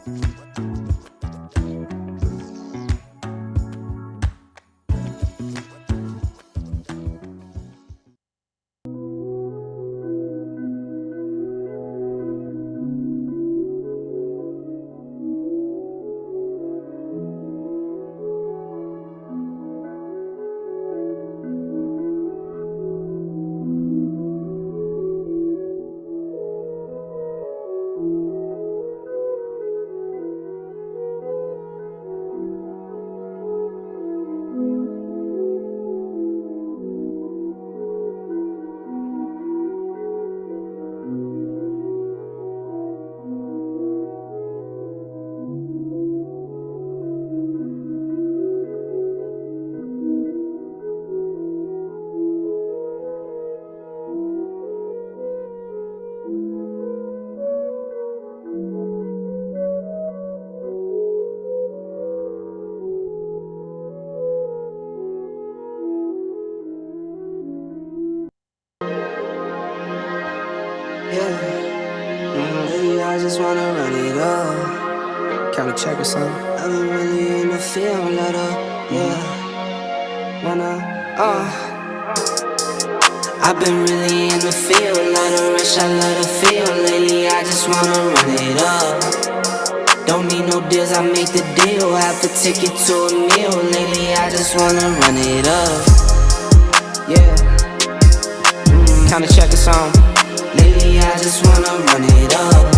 Yeah, I just wanna run it up. Kind of check or something. I've been really in the field, let up, yeah. I've been really in the field, let her rush, I let her feel. Lately, I just wanna run it up. Don't need no deals, I make the deal. Have to take it to a meal. Lately, I just wanna run it up. Yeah. Kind of check or something. Lately, I just wanna run it up.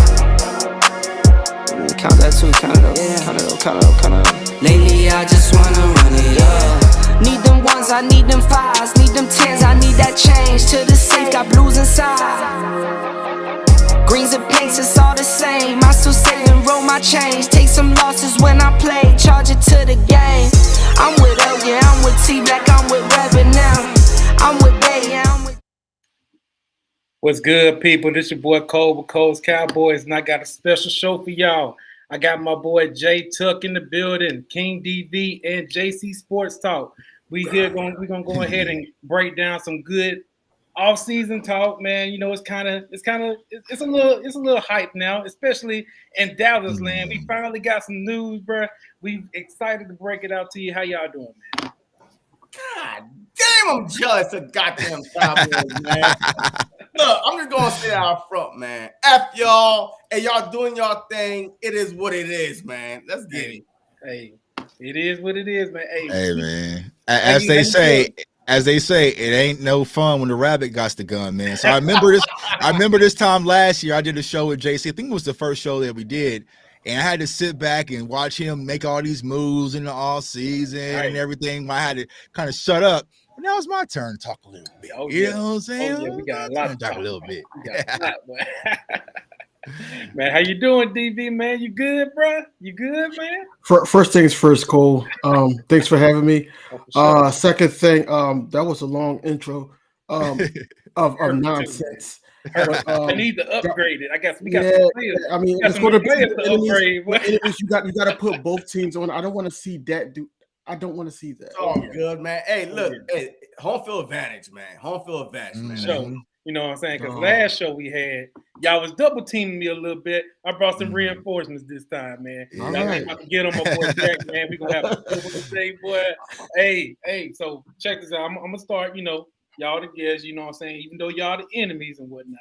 Count that too, count it up, count it up. Lately, I just wanna run it up. Need them ones, I need them fives, need them tens, I need that change to the safe, got blues inside. Greens and pinks, it's all the same. I still save and roll my change. Take some losses when I play, charge it to the game. I'm with L, yeah, I'm with T Black, I'm with Reverend now. I'm with Bay, yeah, I'm with. What's good, people? This your boy Cole with Cole's Cowboys, and I got a special show for y'all. I got my boy Jtuck in the building, King DV, and JC Sports Talk. We're gonna go ahead and break down some good off-season talk, man. You know, it's a little hype now, especially in Dallas land. We finally got some news, bro. We excited to break it out to you. How y'all doing, man? God damn, I'm jealous of goddamn Cowboys, man. Look, I'm just gonna say that out front, man. F y'all, and y'all doing y'all thing. It is what it is, man. Let's get it. Hey, it is what it is, man. Hey man. As they say, it ain't no fun when the rabbit got the gun, man. So I remember this time last year, I did a show with JC. I think it was the first show that we did. And I had to sit back and watch him make all these moves in the off season and everything. I had to kind of shut up. But now it's my turn to talk a little bit. You know what I'm saying? Oh, yeah, we got a lot to talk a little bit. Man, how you doing, DV, man? You good, bro? You good, man? First things first, Cole. Thanks for having me. Second thing, that was a long intro of nonsense. But, I need to upgrade it. I guess we got some players. I mean, it's going to be enemies. You got to put both teams on. I don't want to see that. I don't want to see that. Oh, good, man. Hey, look, home field advantage, man. Home field advantage, man. So, you know what I'm saying? Because last show we had, y'all was double teaming me a little bit. I brought some reinforcements this time, man. All right. I can get on my boy Jack, man. We're going to have a good one today, boy. Hey, so check this out. I'm going to start, y'all the guests, you know what I'm saying? Even though y'all the enemies and whatnot.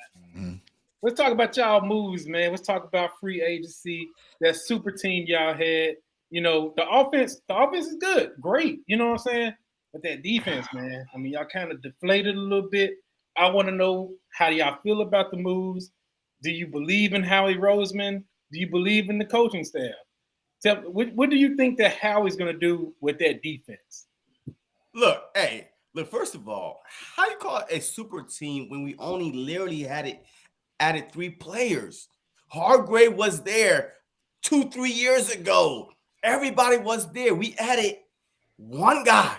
Let's talk about y'all moves, man. Let's talk about free agency, that super team y'all had. The offense is good. Great. You know what I'm saying? But that defense, man, I mean, y'all kind of deflated a little bit. I want to know, how do y'all feel about the moves? Do you believe in Howie Roseman? Do you believe in the coaching staff? What do you think that Howie's going to do with that defense? Look, first of all, how you call it a super team when we only literally added 3 players? Hargrave was there 2-3 years ago. Everybody was there. We added one guy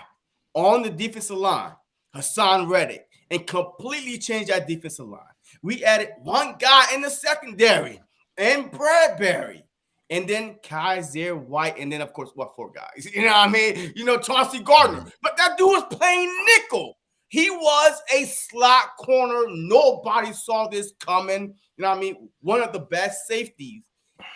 on the defensive line, Hassan Reddick, and completely changed that defensive line. We added one guy in the secondary, and Bradbury, and then Kaiser White, and then, of course, 4 guys? You know what I mean? Chauncey Gardner. But that dude was playing nickel. He was a slot corner. Nobody saw this coming. You know what I mean? One of the best safeties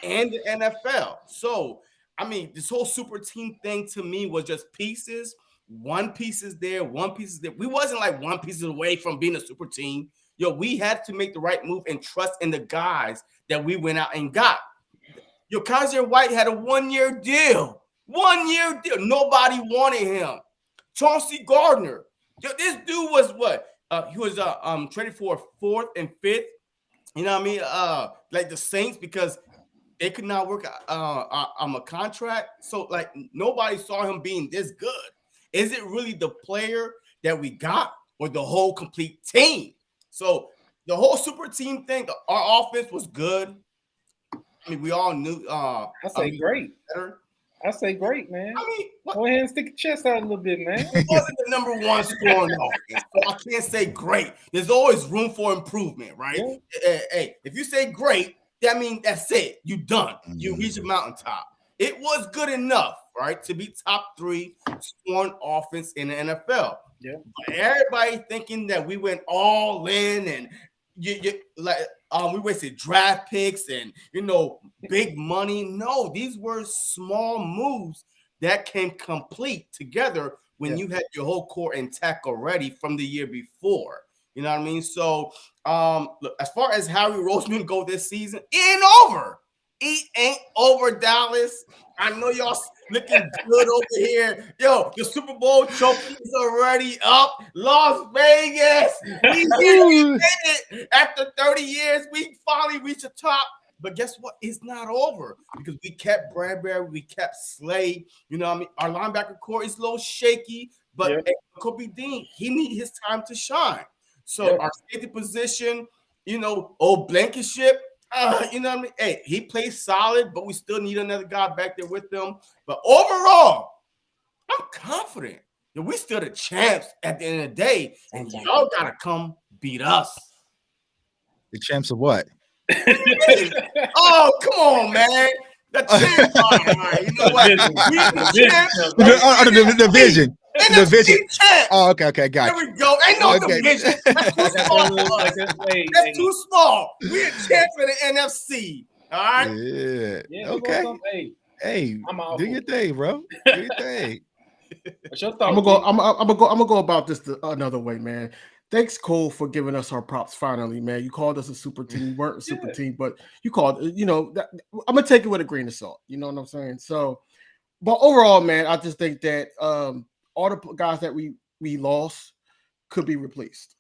and the NFL. So, I mean, this whole super team thing to me was just pieces. One piece is there, one piece is there. We wasn't like one piece away from being a super team. Yo, we had to make the right move and trust in the guys that we went out and got. Yo, Kaiser White had a 1-year deal. 1-year deal. Nobody wanted him. Chauncey Gardner. Yo, this dude was what? He was traded for 4th and 5th. You know what I mean? Like the Saints, because they could not work on a contract. So like nobody saw him being this good. Is it really the player that we got or the whole complete team? So the whole super team thing, our offense was good. I mean, we all knew. I say great. Better. I say great, man. I mean, go ahead and stick your chest out a little bit, man. It wasn't the number one scoring offense, so I can't say great. There's always room for improvement, right? Yeah. Hey, if you say great, that means that's it. You done. You reach the mountaintop. It was good enough, right, to be top 3 scoring offense in the NFL. Yeah. But everybody thinking that we went all in and we wasted draft picks and big money. No, these were small moves that came complete together when you had your whole core intact already from the year before. You know what I mean? So, look, as far as Harry Roseman go this season, it ain't over. It ain't over, Dallas. I know y'all looking good over here. Yo, the Super Bowl trophy is already up. Las Vegas. We did it. After 30 years, we finally reached the top. But guess what? It's not over because we kept Bradbury, we kept Slade. You know what I mean? Our linebacker core is a little shaky, but Kobe Dean, he need his time to shine. So our safety position, old Blankenship, you know what I mean? Hey, he plays solid, but we still need another guy back there with them. But overall, I'm confident that we still the champs at the end of the day, and y'all gotta come beat us. The champs of what? Oh, come on, man. The champs. All right. You know what? We the champs. The division. The division. Champs. Oh, okay, got you. There we go. Ain't no division. That's too small. We're champs of the NFC. All right. Yeah. Okay. Hey, do your thing, bro. Do your thing. I'm gonna go about this another way, man. Thanks, Cole, for giving us our props. Finally, man, you called us a super team. You weren't a super team, but you called. I'm gonna take it with a grain of salt. You know what I'm saying? So, but overall, man, I just think that all the guys that we lost could be replaced.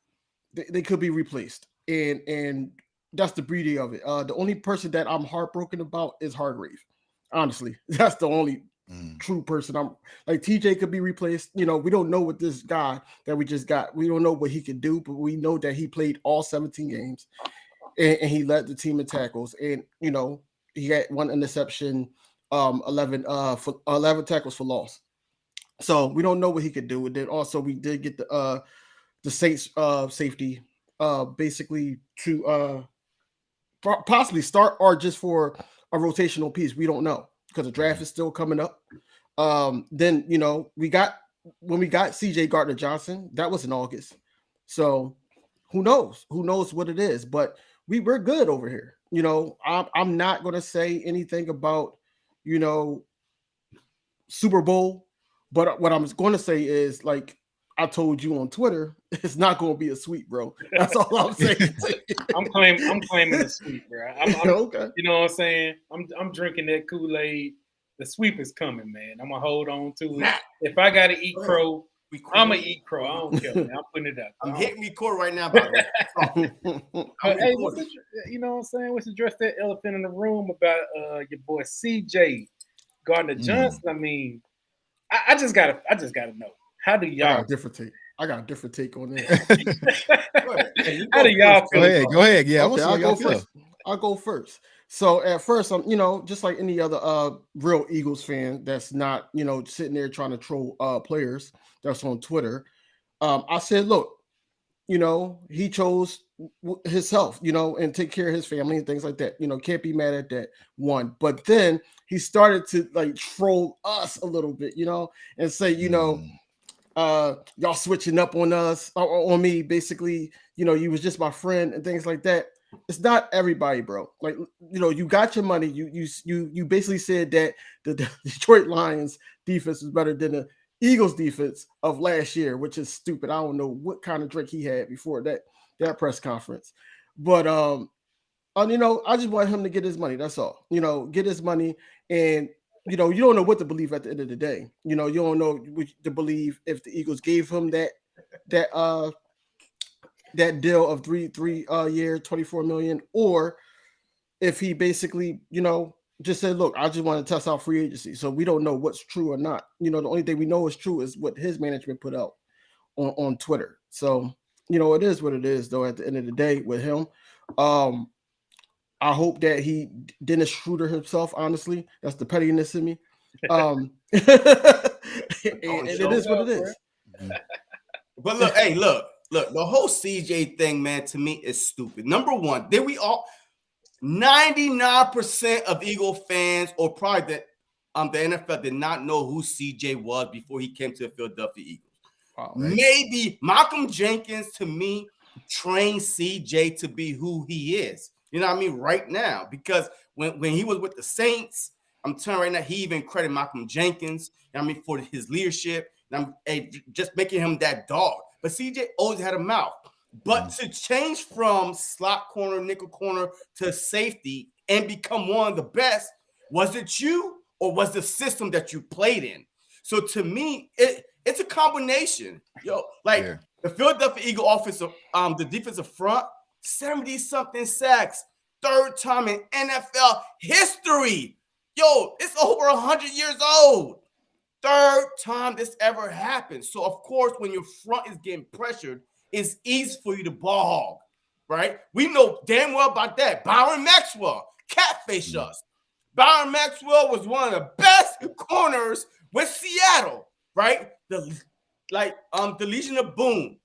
They could be replaced, and that's the beauty of it. The only person that I'm heartbroken about is Hargrave. Honestly, that's the only true person. I'm like TJ could be replaced. We don't know what this guy that we just got. We don't know what he can do, but we know that he played all 17 games and he led the team in tackles. And he had 1 interception, 11 tackles for loss. So we don't know what he could do. And then also we did get the Saints safety basically to possibly start or just for a rotational piece. We don't know, because the draft is still coming up. Then when we got CJ Gardner-Johnson, that was in August. So who knows? Who knows what it is? But we're good over here. I'm not gonna say anything about Super Bowl, but what I'm going to say is, like I told you on Twitter, it's not going to be a sweep, bro. That's all I'm saying. I'm claiming a sweep, bro. Okay. You know what I'm saying? I'm drinking that Kool-Aid. The sweep is coming, man. I'm gonna hold on to it. If I gotta eat crow, I'm gonna eat crow. I don't care, man. I'm putting it up. I'm hitting me core right now, by the way. Hey, you know what I'm saying? Let's address that elephant in the room about your boy CJ Gardner-Johnson. I mean, I just gotta know. How do y'all? I got a different take on that. How do y'all feel? Go ahead. Yeah, okay, I'll go first. So at first, I'm just like any other real Eagles fan that's not sitting there trying to troll players that's on Twitter. I said, look, he chose his health, and take care of his family and things like that. Can't be mad at that one. But then he started to like troll us a little bit, and say, y'all switching up on us or on me. Basically, you was just my friend and things like that. it's not everybody, bro. Like, you know, you got your money. You basically said that the Detroit Lions defense is better than the Eagles defense of last year, which is stupid. I don't know what kind of drink he had before that press conference, but you know, I just want him to get his money. That's all. You know, get his money, and you know, you don't know what to believe at the end of the day. You know, you don't know what to believe if the Eagles gave him that deal of three year, 24 million, or if he basically, you know, just said, look, I just want to test out free agency. So we don't know what's true or not. You know, the only thing we know is true is what his management put out on Twitter. So, you know, it is what it is, though, at the end of the day with him. I hope that he Dennis Schroeder himself, honestly. That's the pettiness in me. And it is what it is. But look, hey, look, the whole CJ thing, man, to me is stupid. Number one, 99% of Eagle fans, or probably the NFL, did not know who CJ was before he came to the Philadelphia Eagles. Wow, right? Maybe Malcolm Jenkins, to me, trained CJ to be who he is. You know what I mean? Right now, because when he was with the Saints, I'm telling you right now, he even credited Malcolm Jenkins, you know what I mean, for his leadership. And just making him that dog. But CJ always had a mouth. But to change from slot corner, nickel corner to safety and become one of the best, was it you or was the system that you played in? So to me, it's a combination. The Philadelphia Eagle offensive, the defensive front, 70-something sacks, third time in NFL history. Yo, it's over 100 years old. Third time this ever happened. So, of course, when your front is getting pressured, it's easy for you to ball hog, right? We know damn well about that. Byron Maxwell catfish us. Byron Maxwell was one of the best corners with Seattle, right? The Legion of Boom,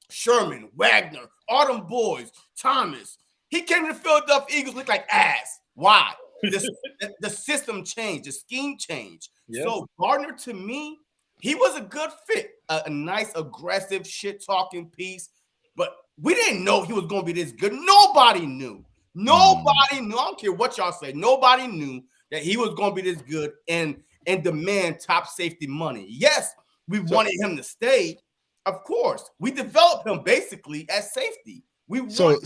Sherman, Wagner, all them boys, Thomas. He came to the Philadelphia Eagles, looked like ass. Why? The system changed, the scheme changed. Yep. So Gardner, to me, he was a good fit, a nice, aggressive, shit-talking piece. But we didn't know he was going to be this good. Nobody knew. Nobody knew. I don't care what y'all say. Nobody knew that he was going to be this good and demand top safety money. Yes, we wanted him to stay. Of course, we developed him basically as safety. So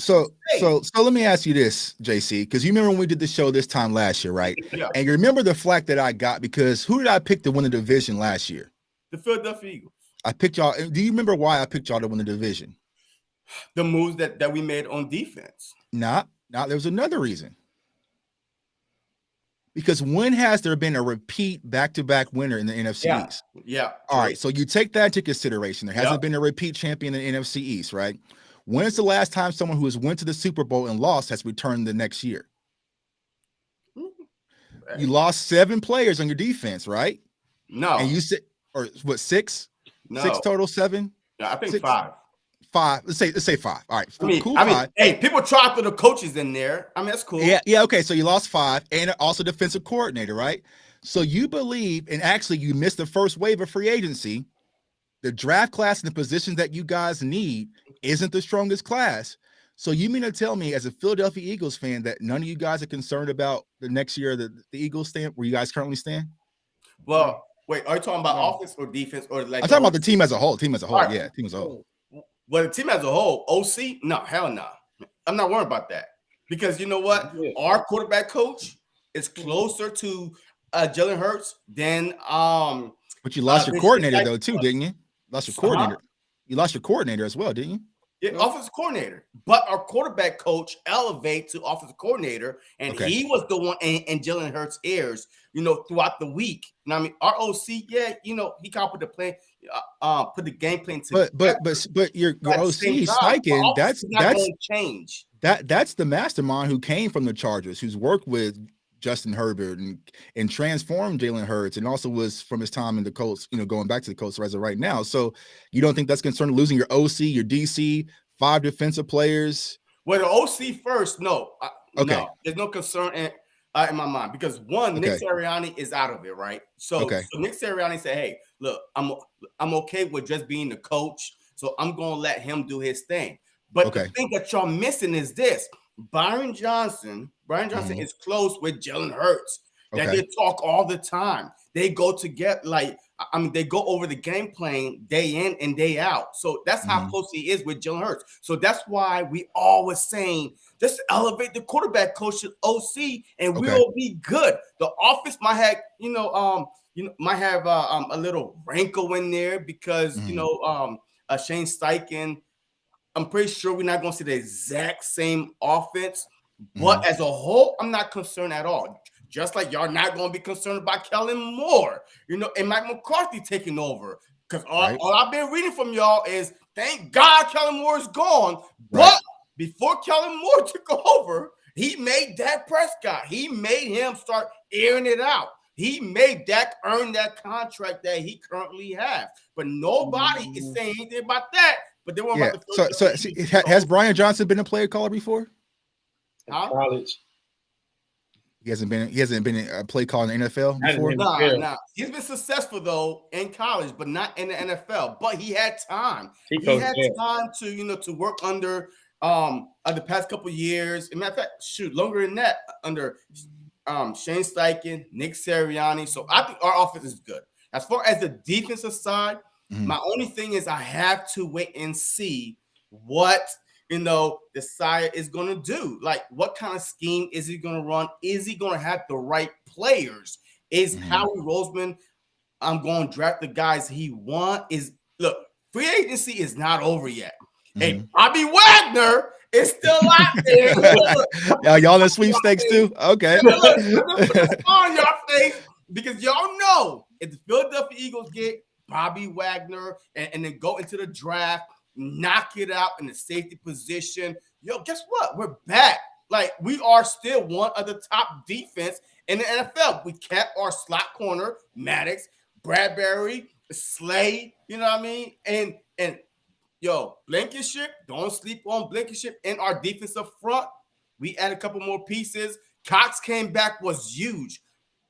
let me ask you this, JC, because you remember when we did the show this time last year, right? Yeah. And you remember the flack that I got because who did I pick to win the division last year? The Philadelphia Eagles. I picked y'all. Do you remember why I picked y'all to win the division? The moves that we made on defense. Nah, there was another reason. Because when has there been a repeat back-to-back winner in the NFC East? Yeah. All right, so you take that into consideration. There hasn't been a repeat champion in the NFC East, right? When is the last time someone who has went to the Super Bowl and lost has returned the next year? You lost 7 players on your defense, right? No. And you said, or what, 6? No. 6 total, 7? Yeah, I think 6? 5. 5. Let's say 5. All right. I mean, 5. Hey, people try for the coaches in there. I mean, that's cool. Yeah. Okay. So you lost 5 and also defensive coordinator, right? So you believe, and actually you missed the first wave of free agency. The draft class and the positions that you guys need isn't the strongest class. So you mean to tell me, as a Philadelphia Eagles fan, that none of you guys are concerned about the next year the Eagles stand where you guys currently stand? Well, wait, are you talking about offense or defense or like? I'm talking about the team as a whole. Team as a whole, right. Yeah, team as a whole. Well, the team as a whole, OC, no, hell no. I'm not worried about that because you know what? Yeah. Our quarterback coach is closer to Jalen Hurts than But you lost your coordinator though too, didn't you? Lost your coordinator. You lost your coordinator as well, didn't you? Yeah, offensive coordinator. But our quarterback coach elevated to offensive coordinator, and he was the one and Jalen Hurts ears, you know, throughout the week. You know what I mean? Our OC, yeah, you know, he can't put the plan, put the game plan together. But your OC Steichen, that's going to change. That's the mastermind who came from the Chargers, who's worked with Justin Herbert and transformed Jalen Hurts, and also was from his time in the Colts, you know, going back to the Colts as of right now. So you don't think that's concerning losing your OC, your DC, 5 defensive players? Well, the OC first, no. Okay. No, there's no concern in my mind because Nick Sirianni is out of it, right? So Nick Sirianni said, "Hey, look, I'm okay with just being the coach, so I'm gonna let him do his thing." But the thing that y'all missing is this. Brian Johnson is close with Jalen Hurts. That Okay. they talk all the time. They go together, they go over the game plan day in and day out. So that's how close he is with Jalen Hurts. So that's why we always saying, just elevate the quarterback coach to OC, and we'll be good. The offense might have, might have a little wrinkle in there because Shane Steichen. I'm pretty sure we're not going to see the exact same offense, but as a whole, I'm not concerned at all. Just like y'all not going to be concerned about Kellen Moore, and Mike McCarthy taking over. Because all I've been reading from y'all is, thank God Kellen Moore is gone. But before Kellen Moore took over, he made Dak Prescott. He made him start airing it out. He made Dak earn that contract that he currently has. But nobody is saying anything about that. But they weren't about to. Has Brian Johnson been a player caller before? College. He hasn't been a play caller in the NFL before. Nah. He's been successful though in college, but not in the NFL. But he had time. He had time to work under the past couple of years. As a matter of fact, longer than that under Shane Steichen, Nick Sirianni. So I think our offense is good. As far as the defensive side, my only thing is I have to wait and see what the side is going to do. Like, what kind of scheme is he going to run? Is he going to have the right players? Is Howie Roseman going to draft the guys he wants? Look, free agency is not over yet. Hey, Bobby Wagner is still out there. Y'all in sweepstakes too? Okay. Look, on your face, because y'all know if the Philadelphia Eagles get Bobby Wagner and then go into the draft, knock it out in the safety position. Guess what? We're back. Like, we are still one of the top defense in the NFL. We kept our slot corner, Maddox, Bradbury, Slay, you know what I mean? And Blankenship, don't sleep on Blankenship in our defensive front. We added a couple more pieces. Cox came back, was huge.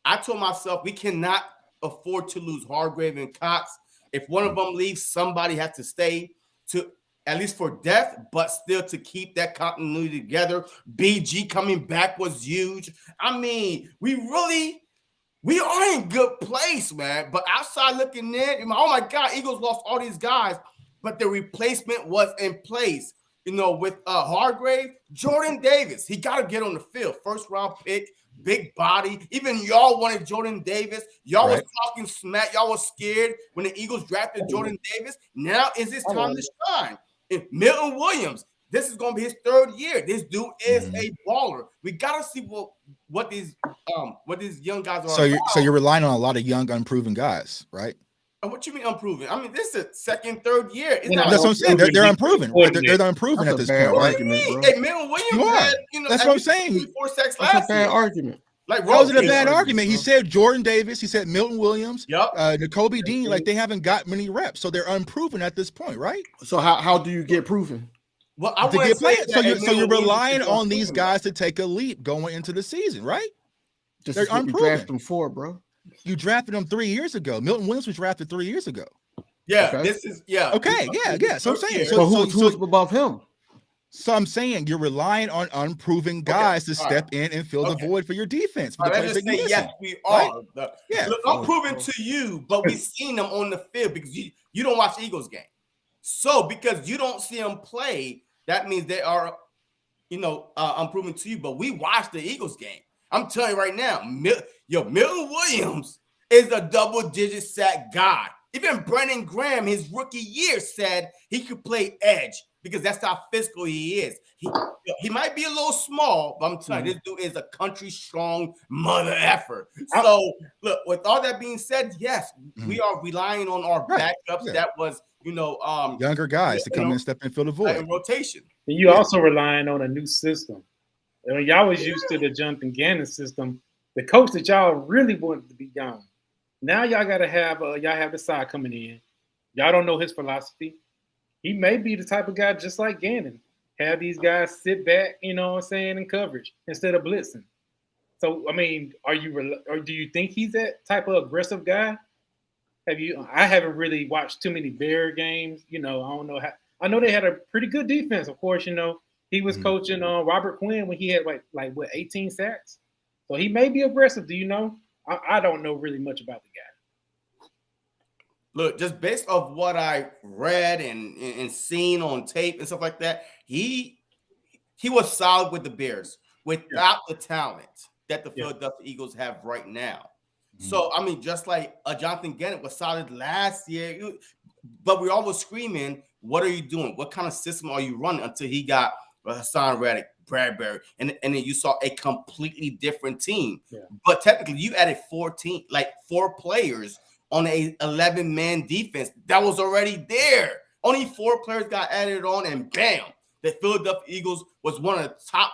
I told myself we cannot afford to lose Hargrave and Cox. If one of them leaves, somebody has to stay, to at least for depth, but still to keep that continuity together. BG coming back was huge. I mean, we are in good place, man. But outside looking in, oh my God, Eagles lost all these guys, but the replacement was in place. With Hargrave, Jordan Davis, he got to get on the field. First round pick, big body. Even y'all wanted Jordan Davis. Y'all was talking smack. Y'all was scared when the Eagles drafted Jordan Davis. Now is his time to shine. If Milton Williams, this is going to be his third year. This dude is a baller. We got to see what these young guys are. So you're relying on a lot of young, unproven guys, right? What you mean unproven? I mean, this is second, third year. That's what I'm saying. They're unproven. They're unproven at this point, right? Hey, Milton Williams had, that's what I'm saying. 4 sacks That's last a bad argument. Like, that wasn't a bad argument. He said Jordan Davis. He said Milton Williams. Yep. N'Kobe Dean. Like, they haven't got many reps, so they're unproven at this point, right? So how do you get proven? Well, so you're relying on these guys to take a leap going into the season, right? They're unproven. You drafted them for, bro. You drafted him 3 years ago. Milton Williams was drafted 3 years ago. Yeah, okay. This is Okay, yeah. So I'm saying, so who's above him? So I'm saying you're relying on unproven guys to step in and fill the void for your defense. For let's just say yes, we are. Right? Look, I'm proving to you, but we've seen them on the field because you don't watch the Eagles game. So because you don't see them play, that means they are, unproven to you. But we watched the Eagles game. I'm telling you right now, Milton Williams is a double-digit sack guy. Even Brandon Graham, his rookie year, said he could play edge because that's how physical he is. He might be a little small, but I'm telling you, this dude is a country strong mother effer. So, look, with all that being said, yes, we are relying on our backups. Yeah. That was, younger guys to come in and step in and fill the void. In rotation. And you also relying on a new system. Y'all was used to the Jonathan Gannon system. The coach that y'all really wanted to be gone. Now y'all gotta have the side coming in. Y'all don't know his philosophy. He may be the type of guy just like Gannon. Have these guys sit back, in coverage instead of blitzing. So I mean, do you think he's that type of aggressive guy? I haven't really watched too many Bear games. I don't know how. I know they had a pretty good defense, of course. He was coaching Robert Quinn when he had like what 18 sacks. So he may be aggressive. Do you know? I don't know really much about the guy. Look, just based off what I read and seen on tape and stuff like that, he was solid with the Bears without the talent that the Philadelphia Eagles have right now. So, I mean, just like Jonathan Gannon was solid last year, but we're always screaming, what are you doing? What kind of system are you running until he got Hassan Reddick, Bradbury, and then you saw a completely different team. Yeah. But technically, you added 4 players on a 11-man defense that was already there. Only 4 players got added on, and bam, the Philadelphia Eagles was one of the top,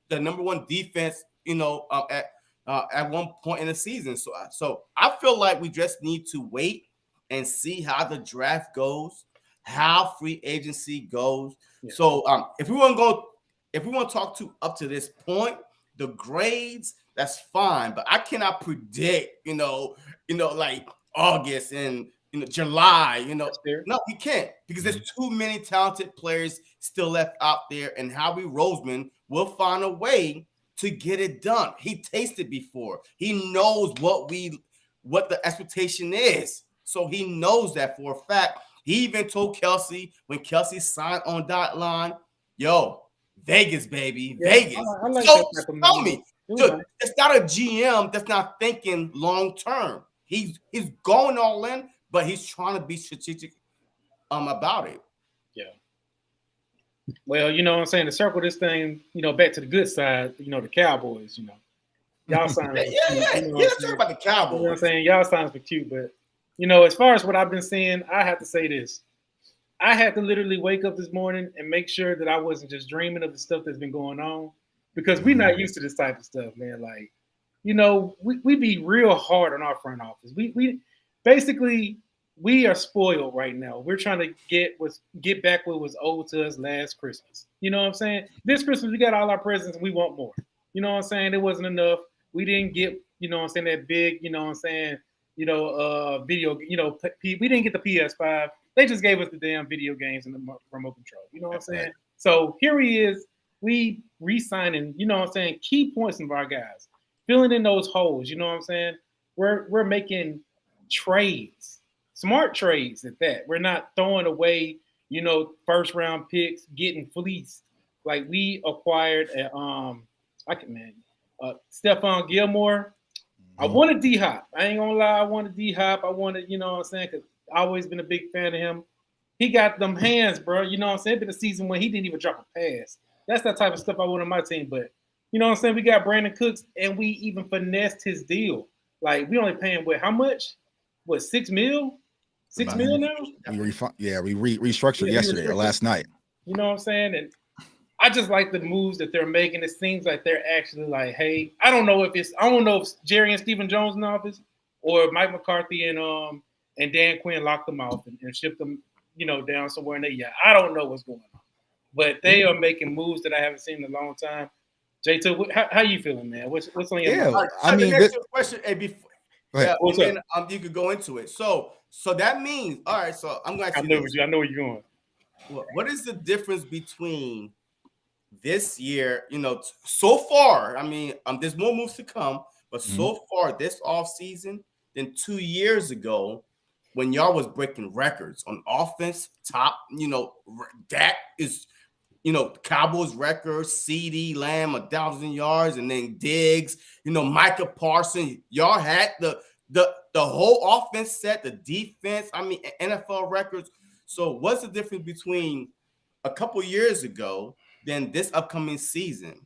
the number 1 defense, at one point in the season. So I feel like we just need to wait and see how the draft goes, how free agency goes. Yeah. So if we want to talk up to this point, the grades, that's fine, but I cannot predict, like August and July, no, we can't, because there's too many talented players still left out there, and Howie Roseman will find a way to get it done. He tasted before. He knows what the expectation is. So he knows that for a fact. He even told Kelsey when Kelsey signed on dot line, yo, Vegas, baby, Vegas. I like so tell me, it's not a GM that's not thinking long term. He's going all in, but he's trying to be strategic about it. Yeah. Well, you know what I'm saying? To circle this thing, back to the good side, the Cowboys, y'all signed. Let's talk about the Cowboys. You know what I'm saying? Y'all signed for cute, but as far as what I've been seeing, I have to say this. I had to literally wake up this morning and make sure that I wasn't just dreaming of the stuff that's been going on, because we're not used to this type of stuff, man. Like, we be real hard on our front office. We basically, we are spoiled right now. We're trying to get back what was owed to us last Christmas. You know what I'm saying? This Christmas, we got all our presents and we want more. You know what I'm saying? It wasn't enough. We didn't get, that big, video, we didn't get the PS5. They just gave us the damn video games and the remote control. You know what I'm saying? So here he is. We re-signing, key points of our guys, filling in those holes. You know what I'm saying? We're making trades, smart trades at that. We're not throwing away, first round picks, getting fleeced. Like we acquired Stephon Gilmore. I wanted D-Hop. I ain't gonna lie, I wanted D-Hop. I wanted, because I've always been a big fan of him. He got them hands, bro. You know what I'm saying? It's been a season when he didn't even drop a pass. That's that type of stuff I want on my team. But we got Brandon Cooks, and we even finessed his deal. Like, we only paying how much? What, $6 million? $6 million now? We restructured yesterday or last night. You know what I'm saying? And I just like the moves that they're making. It seems like they're actually like, hey, I don't know if Jerry and Stephen Jones in the office or Mike McCarthy and Dan Quinn locked them off and shipped them, down somewhere in the yard. I don't know what's going on, but they are making moves that I haven't seen in a long time. Jtuck, how you feeling, man? What's on your mind? I mean, next question. Then you could go into it. So that means, all right. So I'm going to. I know where you're going. What is the difference between this year? So far, I mean, there's more moves to come, but so far this offseason than 2 years ago, when y'all was breaking records on offense, top, Dak is, Cowboys record, CD Lamb 1,000 yards, and then Diggs, Micah Parsons. Y'all had the whole offense set, the defense. I mean, NFL records. So what's the difference between a couple years ago than this upcoming season?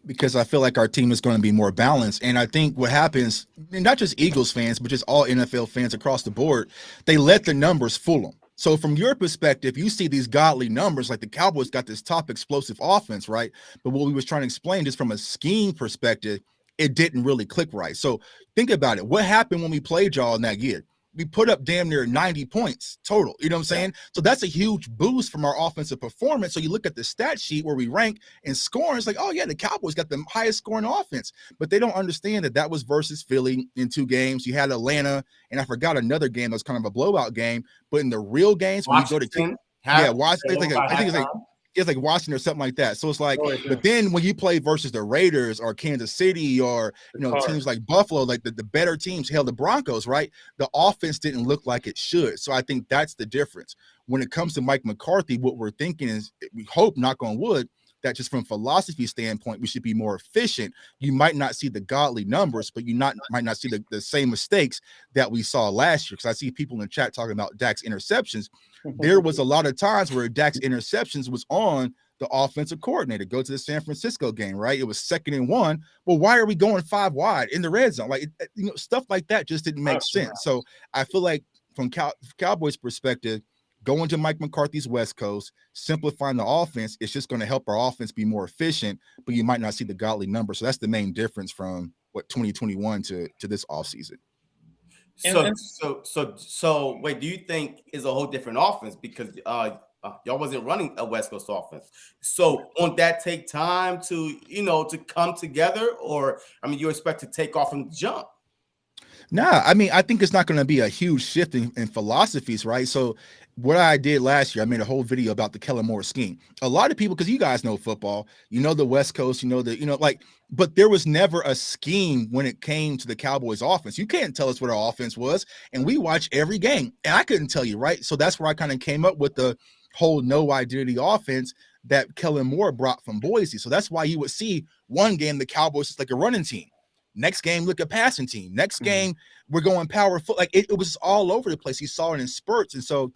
Because I feel like our team is going to be more balanced. And I think what happens, and not just Eagles fans, but just all NFL fans across the board, they let the numbers fool them. So from your perspective, you see these godly numbers, like the Cowboys got this top explosive offense, right? But what we was trying to explain, just from a scheme perspective, it didn't really click right. So think about it. What happened when we played y'all in that year? We put up damn near 90 points total. You know what I'm saying? So that's a huge boost from our offensive performance. So you look at the stat sheet where we rank in scoring, it's like, oh yeah, the Cowboys got the highest scoring offense, but they don't understand that was versus Philly in 2 games. You had Atlanta, and I forgot another game that was kind of a blowout game, but in the real games, when you go to Washington, I think it's like it's like Washington or something like that. So it's like, but then when you play versus the Raiders or Kansas City or teams like Buffalo, like the better teams, hell, the Broncos, right? The offense didn't look like it should. So I think that's the difference. When it comes to Mike McCarthy, what we're thinking is, we hope, knock on wood, that just from philosophy standpoint, we should be more efficient. You might not see the godly numbers, but you might not see the same mistakes that we saw last year. Because I see people in the chat talking about Dak's interceptions. There was a lot of times where Dak's interceptions was on the offensive coordinator. Go to the San Francisco game, right? It was 2nd and 1. Well, why are we going 5 wide in the red zone? Like, stuff like that just didn't make sense. So I feel like from Cowboys' perspective, going to Mike McCarthy's West Coast, simplifying the offense, it's just going to help our offense be more efficient, but you might not see the godly numbers. So that's the main difference from 2021 to this offseason. So wait, do you think is a whole different offense because y'all wasn't running a West Coast offense? So won't that take time to come together, or you expect to take off from the jump? Nah, I think it's not going to be a huge shift in philosophies, right? So what I did last year, I made a whole video about the Kellen Moore scheme. A lot of people, because you guys know football, the West Coast, but there was never a scheme when it came to the Cowboys offense. You can't tell us what our offense was, and we watch every game, and I couldn't tell you, right? So that's where I kind of came up with the whole no identity offense that Kellen Moore brought from Boise. So that's why you would see one game the Cowboys is like a running team. Next game, look at passing team. Next game, we're going power foot. Like it was all over the place. You saw it in spurts. And so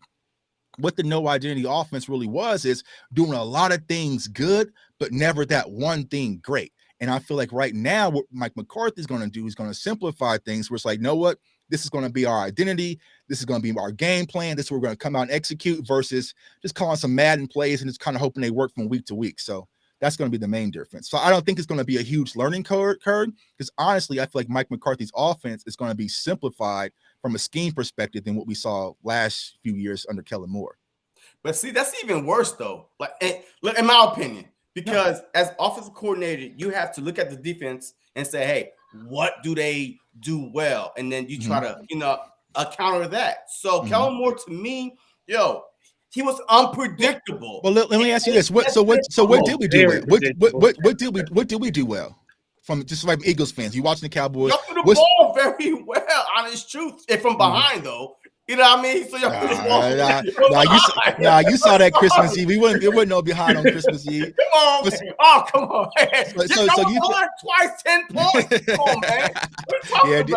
what the no identity offense really was is doing a lot of things good, but never that one thing great. And I feel like right now, what Mike McCarthy is going to do is going to simplify things where it's like, know what? This is going to be our identity. This is going to be our game plan. This is what we're going to come out and execute versus just calling some Madden plays and just kind of hoping they work from week to week. So that's going to be the main difference. So I don't think it's going to be a huge learning curve because honestly, I feel like Mike McCarthy's offense is going to be simplified from a scheme perspective than what we saw last few years under Kellen Moore. But see, that's even worse though. Like, in my opinion, because as offensive coordinator, you have to look at the defense and say, hey, what do they do well? And then you try to, counter that. So Kellen Moore, to me, he was unpredictable. Well, let me ask you this: what did we do well? What did we do well? From just like Eagles fans, you watching the Cowboys? Y'all threw the ball very well. Honest truth, and from behind though. You know what I mean? So y'all threw the ball. You saw that Christmas Eve. It wasn't no behind on Christmas Eve. Come on, man. Come on. So you won twice, 10 points. Come on, man. What are you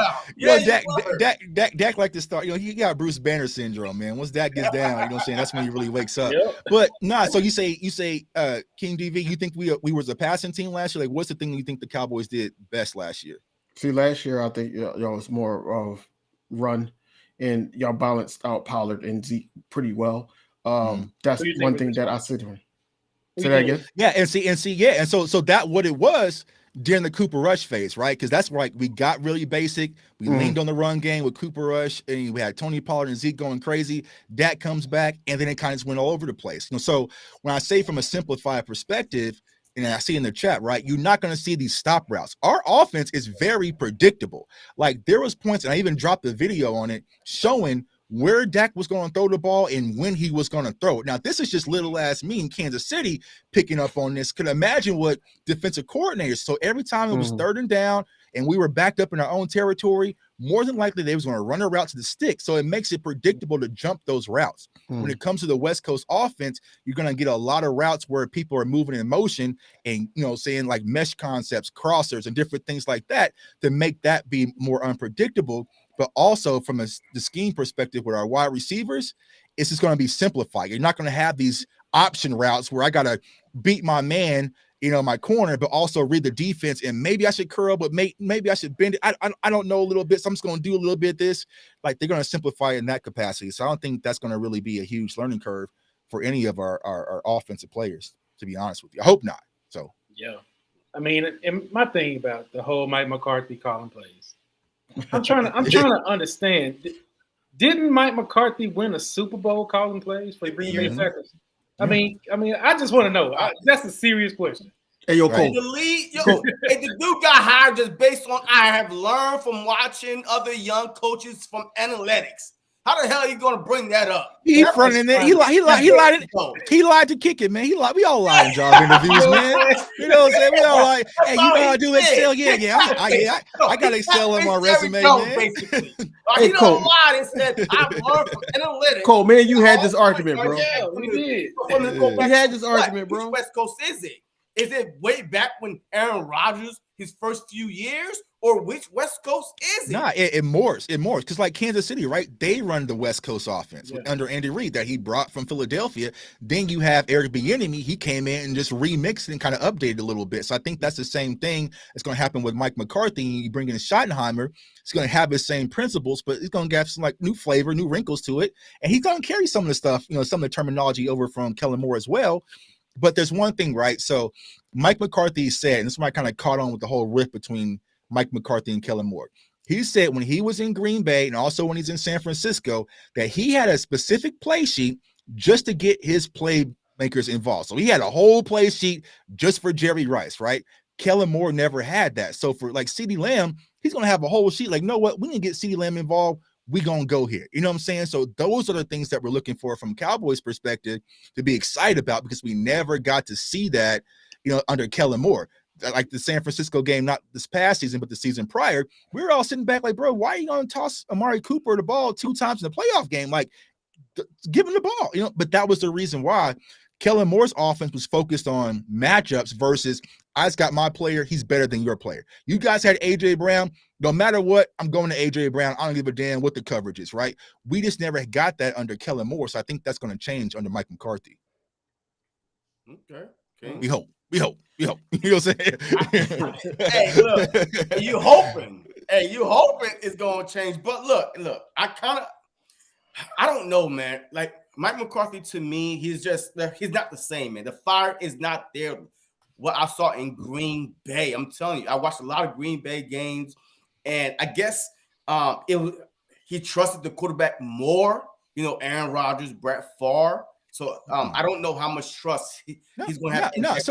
talking about? Dak like to start. He got Bruce Banner syndrome, man. Once Dak gets down, you know what I'm saying? That's when he really wakes up. Yep. But so you say, King DV, you think we was a passing team last year? Like, what's the thing you think the Cowboys did best last year? See, last year I think y'all was more of run. And y'all balanced out Pollard and Zeke pretty well. That's one thing that I said to him. Say that again. Yeah, and so that what it was during the Cooper Rush phase, right? Because that's right. We got really basic. We leaned on the run game with Cooper Rush, and we had Tony Pollard and Zeke going crazy. Dak comes back, and then it kind of just went all over the place. So when I say from a simplified perspective, and I see in the chat, right, you're not going to see these stop routes. Our offense is very predictable. Like there was points, and I even dropped a video on it showing where Dak was going to throw the ball and when he was going to throw it. Now, this is just little ass me in Kansas City picking up on this. Could imagine what defensive coordinators. So every time it was 3rd and down and we were backed up in our own territory, more than likely they was going to run a route to the stick. So it makes it predictable to jump those routes. When it comes to the West Coast offense, you're going to get a lot of routes where people are moving in motion and, saying like mesh concepts, crossers, and different things like that to make that be more unpredictable. But also from the scheme perspective with our wide receivers, it's just going to be simplified. You're not going to have these option routes where I got to beat my man, my corner, but also read the defense. And maybe I should curl, but maybe I should bend it. I don't know a little bit. So I'm just going to do a little bit of this. Like they're going to simplify in that capacity. So I don't think that's going to really be a huge learning curve for any of our offensive players, to be honest with you. I hope not. So, yeah. I mean, and my thing about the whole Mike McCarthy calling plays, I'm trying to understand. Didn't Mike McCarthy win a Super Bowl calling plays for Green Bay Packers? I mean, I just want to know. That's a serious question. Hey, Cole. The dude got hired just based on I have learned from watching other young coaches from analytics. How the hell are you going to bring that up? He fronting it. He lied to kick it, man. He lied. We all lie in job interviews, man. You know what I'm saying? We all like, hey, you know how to do Excel? Yeah. I got Excel on my resume, man. Basically. He don't lie and said, I learned from analytics. Cole, man, you had this argument, bro. Yeah, we did. You had this argument, bro. Which West Coast is it? Is it way back when Aaron Rodgers, his first few years? Or which West Coast is it? Nah, it morphs. Because like Kansas City, right? They run the West Coast offense under Andy Reid that he brought from Philadelphia. Then you have Eric Bieniemy. He came in and just remixed and kind of updated a little bit. So I think that's the same thing that's going to happen with Mike McCarthy. You bring in Schottenheimer. He's going to have his same principles, but he's going to have some like new flavor, new wrinkles to it. And he's going to carry some of the stuff, some of the terminology over from Kellen Moore as well. But there's one thing, right? So Mike McCarthy said, and this is why I kind of caught on with the whole rift between Mike McCarthy and Kellen Moore. He said when he was in Green Bay and also when he's in San Francisco that he had a specific play sheet just to get his playmakers involved. So he had a whole play sheet just for Jerry Rice, right? Kellen Moore never had that. So for like CeeDee Lamb, he's going to have a whole sheet like, know what? We need to get CeeDee Lamb involved. We going to go here. You know what I'm saying? So those are the things that we're looking for from Cowboys perspective to be excited about because we never got to see that, under Kellen Moore. Like the San Francisco game, not this past season, but the season prior, we were all sitting back like, bro, why are you going to toss Amari Cooper the ball 2 times in the playoff game? Like, give him the ball, But that was the reason why Kellen Moore's offense was focused on matchups versus I just got my player. He's better than your player. You guys had A.J. Brown. No matter what, I'm going to A.J. Brown. I don't give a damn what the coverage is, right? We just never got that under Kellen Moore. So I think that's going to change under Mike McCarthy. Okay. We hope. You know what I'm saying? Hey, look, you hoping it's gonna change. But look, I don't know, man. Like Mike McCarthy to me, he's not the same, man. The fire is not there. What I saw in Green Bay, I'm telling you, I watched a lot of Green Bay games, and I guess he trusted the quarterback more. Aaron Rodgers, Brett Favre. So I don't know how much trust he's going to have.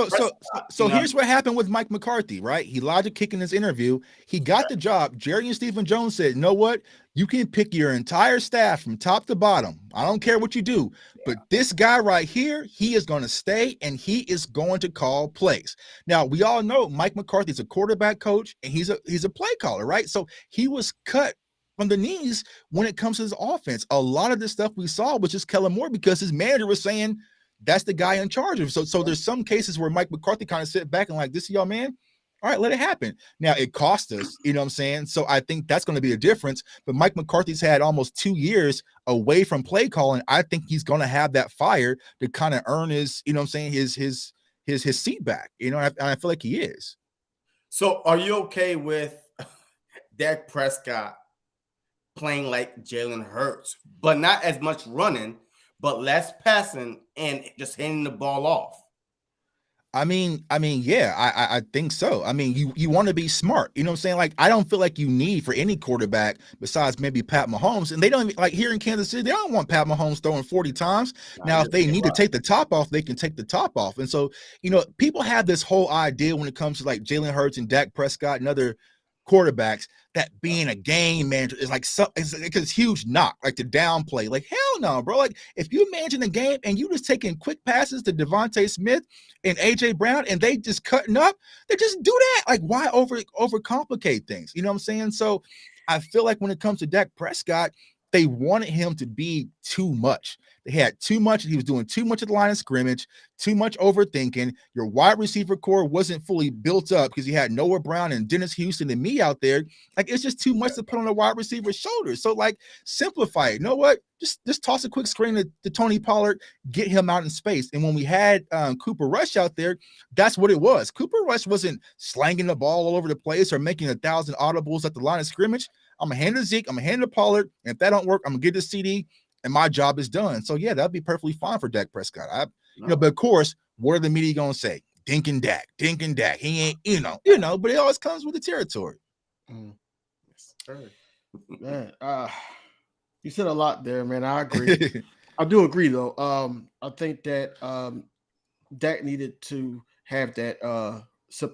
So here's what happened with Mike McCarthy, right? He lied to kick in his interview. He got the job. Jerry and Stephen Jones said, you know what? You can pick your entire staff from top to bottom. I don't care what you do. But this guy right here, he is going to stay and he is going to call plays. Now, we all know Mike McCarthy's a quarterback coach and he's a play caller, right? So he was cut from the knees when it comes to his offense. A lot of this stuff we saw was just Kellen Moore because his manager was saying that's the guy in charge of. So there's some cases where Mike McCarthy kind of sit back and like, this is y'all man. All right, let it happen. Now it cost us, you know what I'm saying? So I think that's going to be a difference. But Mike McCarthy's had almost 2 years away from play calling. I think he's going to have that fire to kind of earn his, you know what I'm saying, his seat back. And I feel like he is. So are you okay with Dak Prescott playing like Jalen Hurts, but not as much running, but less passing and just handing the ball off? I mean, yeah, I think so. I mean, you want to be smart, you know what I'm saying? Like, I don't feel like you need for any quarterback besides maybe Pat Mahomes. And they don't even, like here in Kansas City, they don't want Pat Mahomes throwing 40 times. Now, if they need to take the top off, they can take the top off. And so, people have this whole idea when it comes to like Jalen Hurts and Dak Prescott and other quarterbacks that being a game manager is like it's huge knock, like to downplay. Like, hell no, bro. Like, if you imagine a game and you just taking quick passes to Devontae Smith and AJ Brown and they just cutting up, they just do that. Like, why overcomplicate things? You know what I'm saying? So I feel like when it comes to Dak Prescott, they wanted him to be too much. They had too much. He was doing too much at the line of scrimmage, too much overthinking. Your wide receiver core wasn't fully built up because you had Noah Brown and Dennis Houston and me out there. Like, it's just too much to put on a wide receiver's shoulders. So, like, simplify it. You know what? Just toss a quick screen to Tony Pollard, get him out in space. And when we had Cooper Rush out there, that's what it was. Cooper Rush wasn't slanging the ball all over the place or making 1,000 audibles at the line of scrimmage. I'm going to hand it to Zeke. I'm going to hand it to Pollard. And if that don't work, I'm going to get the CD. And my job is done. So, yeah, that'd be perfectly fine for Dak Prescott. But of course, what are the media going to say? Dink and Dak. He ain't, but it always comes with the territory. Man, you said a lot there, man. I agree. I do agree, though. I think that Dak needed to have that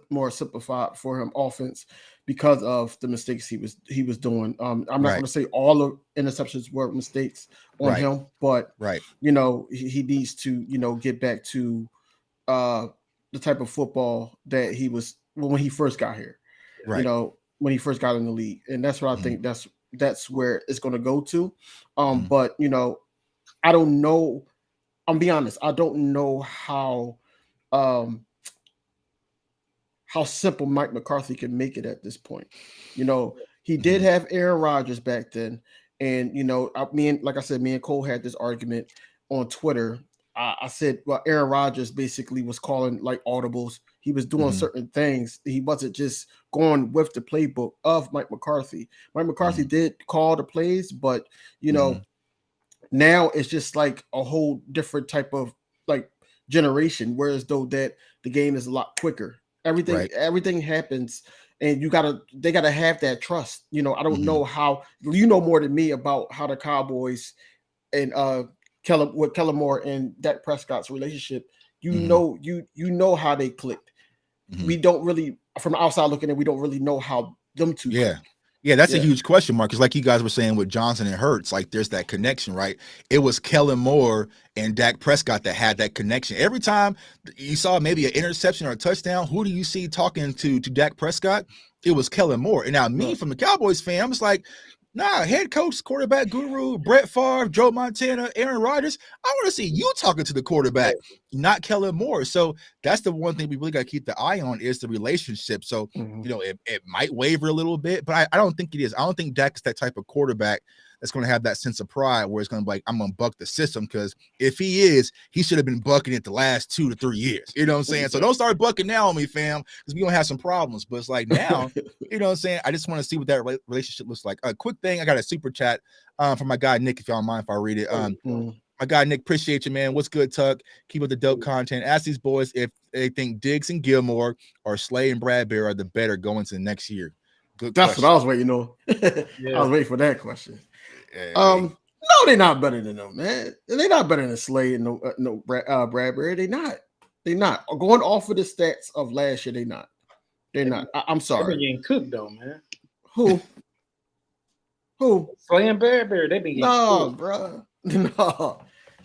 more simplified for him offense because of the mistakes he was doing. I'm not going to say all of interceptions were mistakes on him, but you know, he needs to, you know, get back to the type of football that he was when he first got here. You know, when he first got in the league, and that's what I think that's where it's going to go to. But you know, I don't know. I'm be honest. I don't know how simple Mike McCarthy can make it at this point. You know, he did have Aaron Rodgers back then, and you know, me and Cole had this argument on Twitter. I said, well, Aaron Rodgers basically was calling like audibles. He was doing certain things. He wasn't just going with the playbook of Mike McCarthy. Mike McCarthy did call the plays, but you know, now it's just like a whole different type of like generation. Whereas though that the game is a lot quicker. Everything happens, and they gotta have that trust. You know, I don't know how, you know more than me about how the Cowboys and Kellen Moore and Dak Prescott's relationship. You know how they clicked. We don't really, from the outside looking in, we don't really know how them two clicked. Yeah, that's a huge question mark. Because like you guys were saying with Johnson and Hurts, like there's that connection, right? It was Kellen Moore and Dak Prescott that had that connection. Every time you saw maybe an interception or a touchdown, who do you see talking to Dak Prescott? It was Kellen Moore. And now me, from the Cowboys fan, I'm just like, nah, head coach, quarterback guru, Brett Favre, Joe Montana, Aaron Rodgers. I want to see you talking to the quarterback, not Kellen Moore. So that's the one thing we really got to keep the eye on is the relationship. So, you know, it might waver a little bit, but I don't think it is. I don't think Dak's that type of quarterback that's going to have that sense of pride where it's going to be like, I'm going to buck the system. Because if he is, he should have been bucking it the last 2 to 3 years. You know what I'm saying? So don't start bucking now on me, fam, because we're going to have some problems. But it's like now, you know what I'm saying? I just want to see what that relationship looks like. A quick thing, I got a super chat from my guy, Nick, if y'all don't mind if I read it. My guy, Nick, appreciate you, man. What's good, Tuck? Keep up the dope content. Ask these boys if they think Diggs and Gilmore or Slay and Bradbury are the better going into the next year. Good That's question. what I was waiting on. I was waiting for that question. No, they're not better than them, man. They're not better than Slay and Bradbury. They're not. They're not. Going off of the stats of last year, they're not. They're not. I'm sorry. They've been getting cooked though, man. Who? Slay and Bradbury. They've been getting cooked. Bro.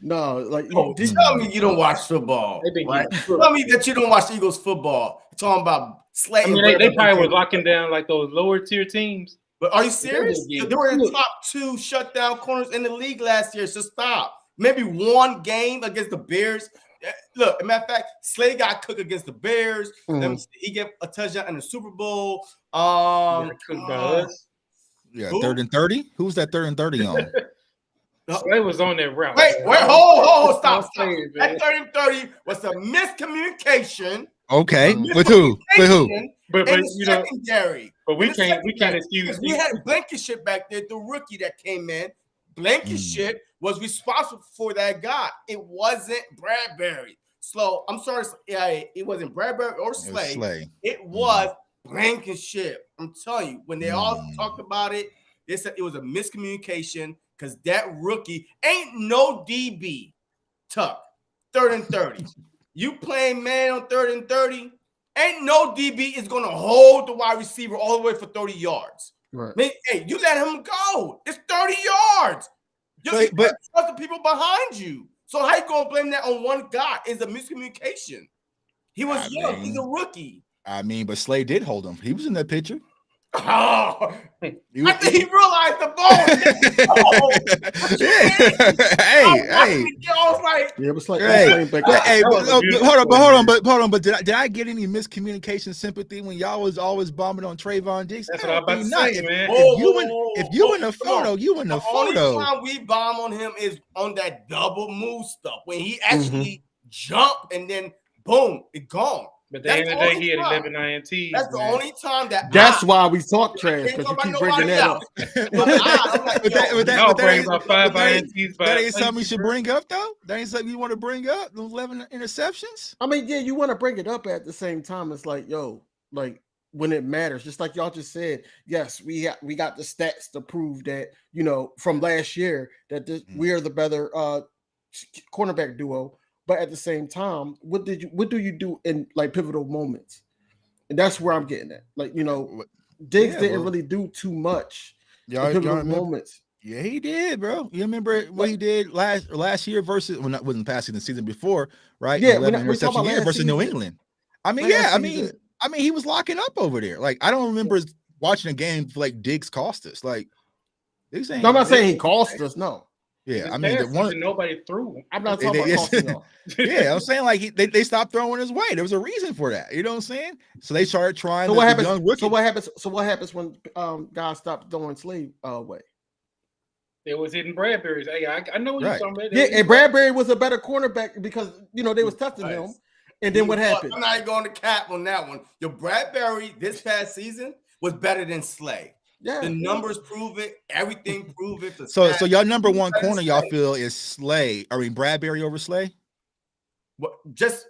No. Like, tell me you don't watch football. Right? Tell me that you don't watch Eagles football. You're talking about Slay. I mean, they probably were locking down like those lower tier teams. But are you serious? They were in the top 2 shutdown corners in the league last year. So stop. Maybe one game against the Bears. Look, as a matter of fact, Slay got cooked against the Bears. He gave a touchdown in the Super Bowl. Yeah, 3rd and 30. Who's that 3rd and 30 on? Slay was on that route. Wait, hold, stop. That 3rd and 30 was a miscommunication. Okay, with who? But you know, secondary. But we can't excuse. We had Blankenship back there, the rookie that came in. Blankenship was responsible for that guy. It wasn't Bradbury. So I'm sorry, it wasn't Bradbury or Slay. It was Blankenship. I'm telling you, when they all talked about it, they said it was a miscommunication because that rookie ain't no DB. Tuck, 3rd and 30. You playing man on 3rd and 30, ain't no DB is going to hold the wide receiver all the way for 30 yards. Right. I mean, hey, you let him go. It's 30 yards. You trust the people behind you. So how you going to blame that on one guy? It's a miscommunication. He was young. He's a rookie. I mean, but Slay did hold him. He was in that picture. Oh, I think he realized the ball. Hold on. But did I get any miscommunication sympathy when y'all was always bombing on Trayvon Diggs? That's what I'm about to say, man. If you in the photo, you in the photo. The only time we bomb on him is on that double move stuff when he actually jumped and then boom, it gone. But at the end of the day, he had 11 INTs. That's the only time that's why we talk trash, because you keep bringing that up. That brings up 5 INTs. That ain't something you should bring up, though? That ain't something you want to bring up? Those 11 interceptions? I mean, yeah, you want to bring it up at the same time. It's like, yo, like when it matters, just like y'all just said, yes, we got the stats to prove that, you know, from last year that we are the better cornerback duo. But at the same time, what do you do in like pivotal moments? And that's where I'm getting at. Like, you know, Diggs didn't really do too much. Y'all moments. Yeah, he did, bro. You remember what he did last year versus when that wasn't passing the season before, right? Yeah, 11 we talking about year last versus season. New England. I mean, he was locking up over there. Like, I don't remember watching a game like Diggs cost us. Like, Diggs ain't. No, I'm not saying he cost us. No. Yeah, I mean, nobody threw. I'm not talking about costing y'all. Yeah, I'm saying like they stopped throwing his way. There was a reason for that. You know what I'm saying? So they started trying. So what happens? So what happens when guys stop throwing Slay away? It was hitting Bradbury's. Hey, I know what you're talking about. Yeah, and Bradbury was a better cornerback because they was touching him. And then what happened? I'm not even going to cap on that one. Your Bradbury this past season was better than Slay. Yeah, the numbers prove it. Everything prove it. So your number one corner, y'all feel is Slay. I mean Bradbury over Slay. What? Just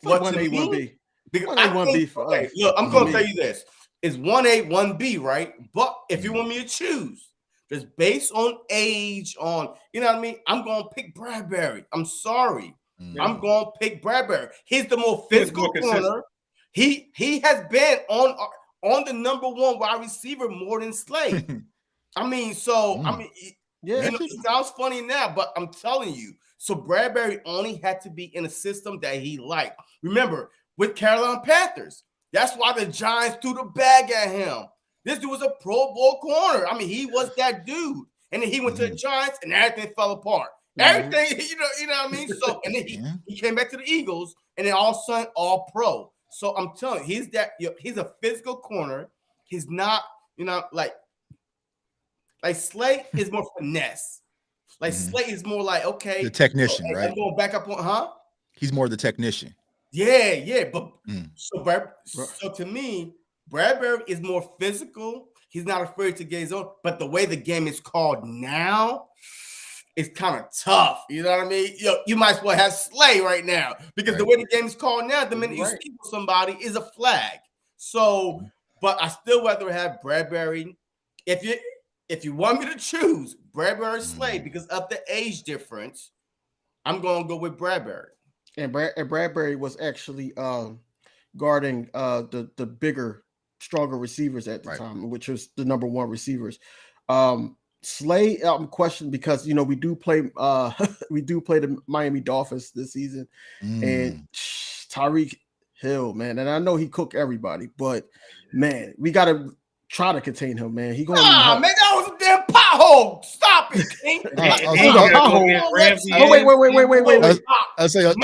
what 1A, 1B. Because 1B for us. Look, I'm going to tell you this: it's 1A, 1B, right? But if you want me to choose, just based on age, on you know what I mean, I'm going to pick Bradbury. I'm sorry, I'm going to pick Bradbury. He's the more physical corner. He has been on the number one wide receiver more than Slay. I mean, it sounds funny now, but I'm telling you. So Bradbury only had to be in a system that he liked. Remember, with Carolina Panthers, that's why the Giants threw the bag at him. This dude was a Pro Bowl corner. I mean, he was that dude. And then he went to the Giants and everything fell apart. Everything, you know what I mean? So, and then he came back to the Eagles and then all of a sudden all pro. So I'm telling you, he's a physical corner. He's not, like Slay is more finesse. Like Slay is more like, okay. The technician, right? I'm going back up on, He's more the technician. Yeah. But so to me, Bradbury is more physical. He's not afraid to get his own. But the way the game is called now, it's kind of tough. You know what I mean? You might as well have Slay right now because the way the game is called now, the minute you speak with somebody is a flag. So, but I still rather have Bradbury. If you want me to choose Bradbury Slay because of the age difference, I'm going to go with Bradbury. And Bradbury was actually guarding the bigger, stronger receivers at the time, which was the number one receivers. Slay, I'm questioned because we do play the Miami Dolphins this season, and Tyreek Hill, man, and I know he cooked everybody, but man, we gotta try to contain him, man. He going man, that was a damn pothole. Stop it, King. Wait. I say he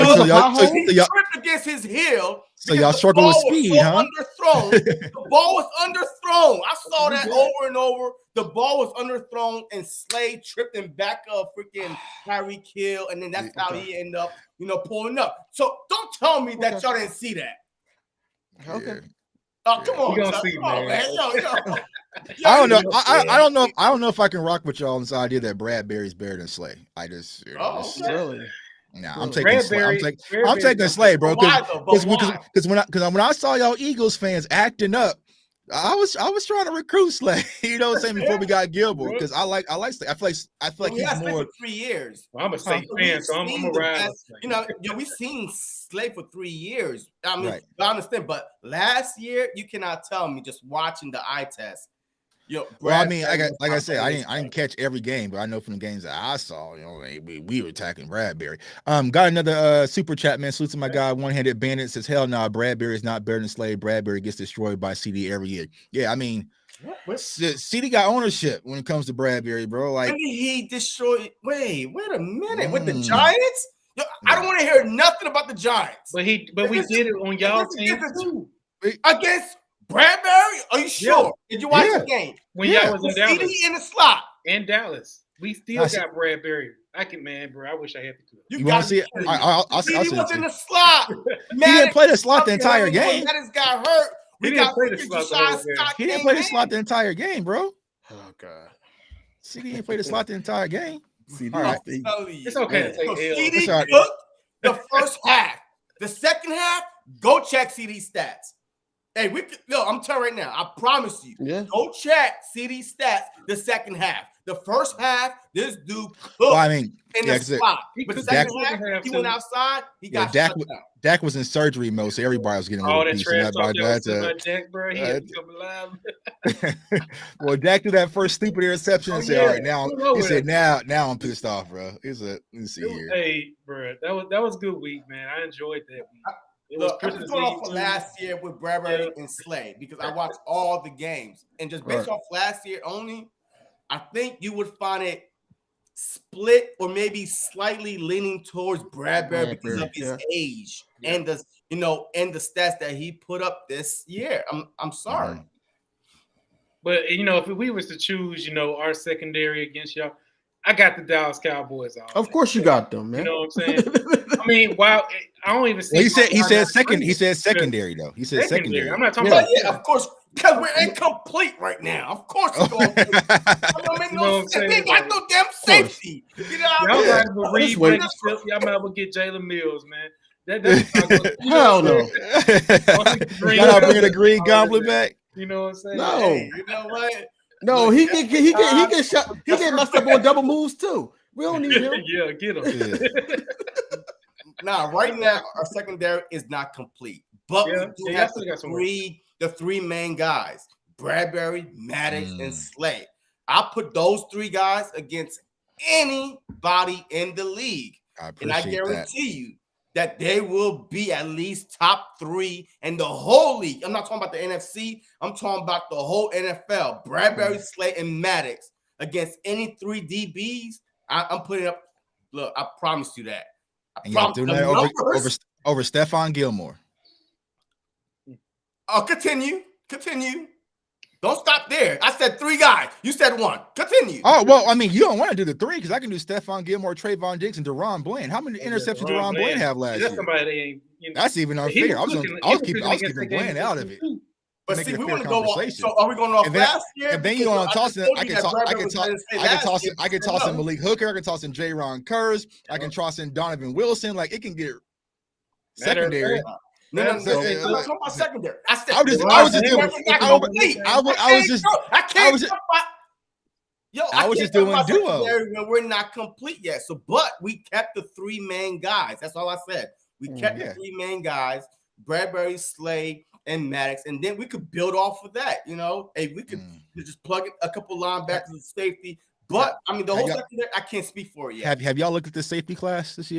tripped against his heel. So y'all struggle with speed, huh? Underthrown. The ball was underthrown. I saw that over and over. The ball was underthrown, and Slade tripped him back up, freaking Tyreek Hill, and then that's how he ended up, pulling up. So don't tell me that y'all didn't see that. Okay. Oh, come on, man. I don't know. I don't know if I can rock with y'all on this idea that Bradbury's better than Slay. I just really. Nah, I'm taking Slay, bro. Because when I saw y'all Eagles fans acting up, I was trying to recruit Slay. You know what I'm saying? Before we got Gilbert, because I like Slay. I feel like he's more. For 3 years. Well, I'm a Slay fan, so I'm a ride. We've seen Slay for 3 years. I mean, I understand, but last year you cannot tell me just watching the eye test. Well, I mean, like I said, I didn't catch every game, but I know from the games that I saw, we were attacking Bradbury. Got another super chat, man. Salute to my guy, One-Handed Bandit says, hell no, Bradbury is not better than Slade. Bradbury gets destroyed by CD every year. Yeah, I mean, CD got ownership when it comes to Bradbury, bro. Like, when did he destroy? Wait a minute, with the Giants? I don't want to hear nothing about the Giants. But we did it on y'all team too. Against Bradbury? Are you sure? Did you watch the game? When y'all was in Dallas. CD in the slot. In Dallas. We still got Bradbury. Bro. I wish I had the clip. You want to see it? I'll see it. He was in the slot. He didn't play the slot the entire game. That got hurt. He didn't play the slot. He didn't play the slot the entire game, bro. Oh God. CD didn't play the slot the entire game. All right. It's okay to take L. CD took the first half. The second half, go check CD stats. Hey, I'm telling you right now, I promise you. Yeah. Go check CD stats the second half. The first half, this dude cooked Well, I mean, in the spot. But the second Dak- half, he went outside. He got Dak, shut down. Dak was in surgery mode, so everybody was getting a All little that piece trash of talk that. y'all was saying about Dak, bro. He had to come alive. Well, Dak threw that first stupid interception and said, yeah. "All right, now," he said, "Now I'm pissed off, bro." He said, "Let me see here." Hey, bro, that was a good week, man. I enjoyed that week. It was Look, I'm just going off of last year with Bradbury and Slay because I watched all the games. And just based off last year only, I think you would find it split or maybe slightly leaning towards Bradbury because of his age and the and the stats that he put up this year. I'm sorry. Mm-hmm. But if we was to choose, our secondary against y'all, I got the Dallas Cowboys off. Of course you got them, man. You know what I'm saying? I mean, wow, I don't even see. Well, he said secondary though. He said secondary. I'm not talking about. Yeah, of course, because we're incomplete right now. Of course, it's going to make no sense. They got no damn safety. You know what I mean? Y'all might as well get Jalen Mills, man. Hell no. Y'all bringing the green goblet back. You know what I'm saying? No. Hey, you know what? No, he get shot. He get messed up on double moves too. We don't need him. Yeah, get him. Yeah. Nah, right now our secondary is not complete, but we do have the three main guys: Bradbury, Maddox, and Slay. I put those three guys against anybody in the league, and I guarantee you that they will be at least top 3 in the whole league. I'm not talking about the NFC. I'm talking about the whole NFL. Bradbury, Slay, and Maddox against any 3 DBs. I'm putting up. Look, I promise you that. And you're doing that over Stephon Gilmore. Oh, continue. Don't stop there. I said 3 guys. You said 1. Continue. Oh, well, I mean, you don't want to do the 3 because I can do Stephon Gilmore, Trayvon Diggs, and Deron Bland. How many interceptions did Deron Bland have last year? Somebody That's even unfair. I was keeping Bland out of it. But see, we want to go on. So are we going off last year? And then you want to toss in. I can toss in Malik Hooker. I can toss in Jaron Curse. I can toss in Donovan Wilson. Like it can get secondary. No. I'm talking about secondary. I said I was just doing duo. We're not complete yet. So, but we kept the 3 main guys. That's all I said. We kept the 3 main guys: Bradbury, Slay, and Maddox, and then we could build off of that. Hey, we could just plug in a couple linebackers and safety. But I mean, the whole secondary, I can't speak for it yet. Have y'all looked at the safety class this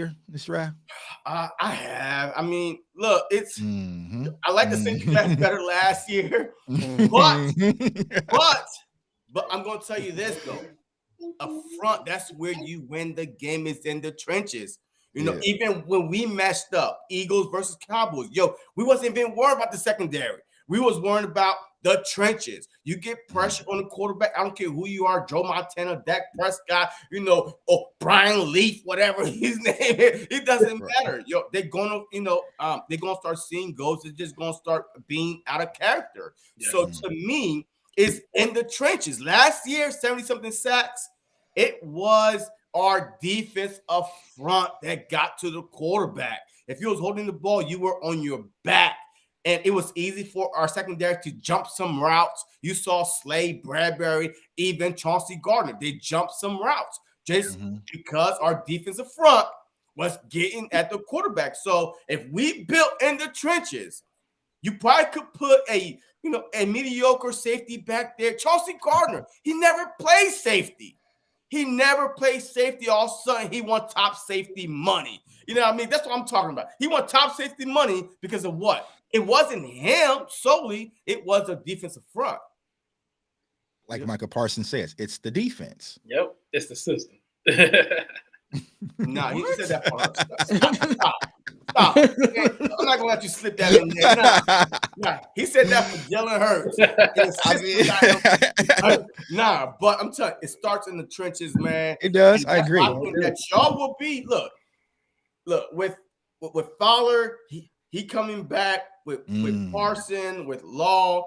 draft? I have. I mean, look, it's. I like the safety class better last year, but I'm gonna tell you this though. Up front, that's where you win the game. Is in the trenches. Even when we messed up, Eagles versus Cowboys, we wasn't even worried about the secondary. We was worried about the trenches. You get pressure on the quarterback. I don't care who you are, Joe Montana, Dak Prescott, Brian Leaf, whatever his name is. It doesn't matter. They're gonna, they're gonna start seeing ghosts. They're just gonna start being out of character. Yeah. So to me, it's in the trenches. Last year, 70-something sacks. It was our defense up front that got to the quarterback. If you was holding the ball, you were on your back. And it was easy for our secondary to jump some routes. You saw Slay, Bradbury, even Chauncey Gardner. They jumped some routes just because our defensive front was getting at the quarterback. So if we built in the trenches, you probably could put a mediocre safety back there. Chauncey Gardner, he never played safety. All of a sudden, he won top safety money. You know what I mean? That's what I'm talking about. He won top safety money because of what? It wasn't him solely. It was a defensive front. Like Michael Parsons says, it's the defense. Yep, it's the system. Nah, he said that part. Stop. I'm not gonna let you slip that in there. Nah. He said that for Jalen Hurts. Nah, but I'm telling you, it starts in the trenches, man. It does. I agree. That y'all will be look with Fowler. He coming back with Parson, with Law.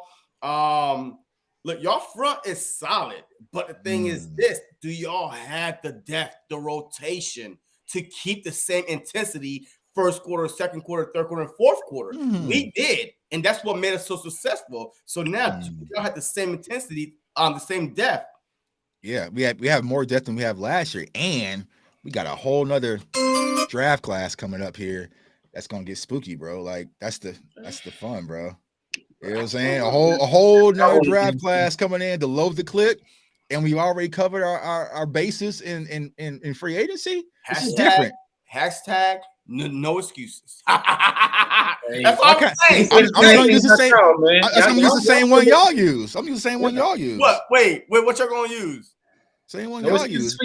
Look, y'all front is solid, but the thing is this: do y'all have the depth, the rotation to keep the same intensity first quarter, second quarter, third quarter, and fourth quarter? We did, and that's what made us so successful. So now y'all have the same intensity, the same depth. Yeah, we have more depth than we have last year, and we got a whole nother draft class coming up here that's gonna get spooky, bro. Like that's the fun, bro. You know what I'm saying? A whole nother draft class coming in to load the clip, and we already covered our bases in free agency. This is different. Hashtag no excuses. That's all I'm saying. I'm gonna use the same. I'm gonna use the same one y'all use. I'm using the same one y'all use. What? Wait, what y'all gonna use? Same one y'all use.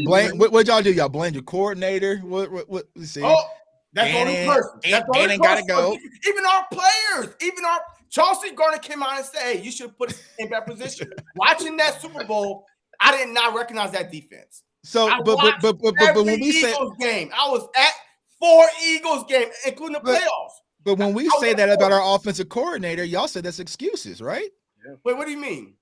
Blame. What y'all do? Y'all blame your coordinator. What? Let's see. Oh, that's the only person. Dannon gotta go. Even our players, Chauncey Gardner came out and said, "Hey, you should put us in that position." Watching that Super Bowl, I did not recognize that defense. So, but when we say Eagles game, I was at 4 Eagles game, including the playoffs. But when we say that about our offensive coordinator, y'all said that's excuses, right? Yeah. Wait, what do you mean?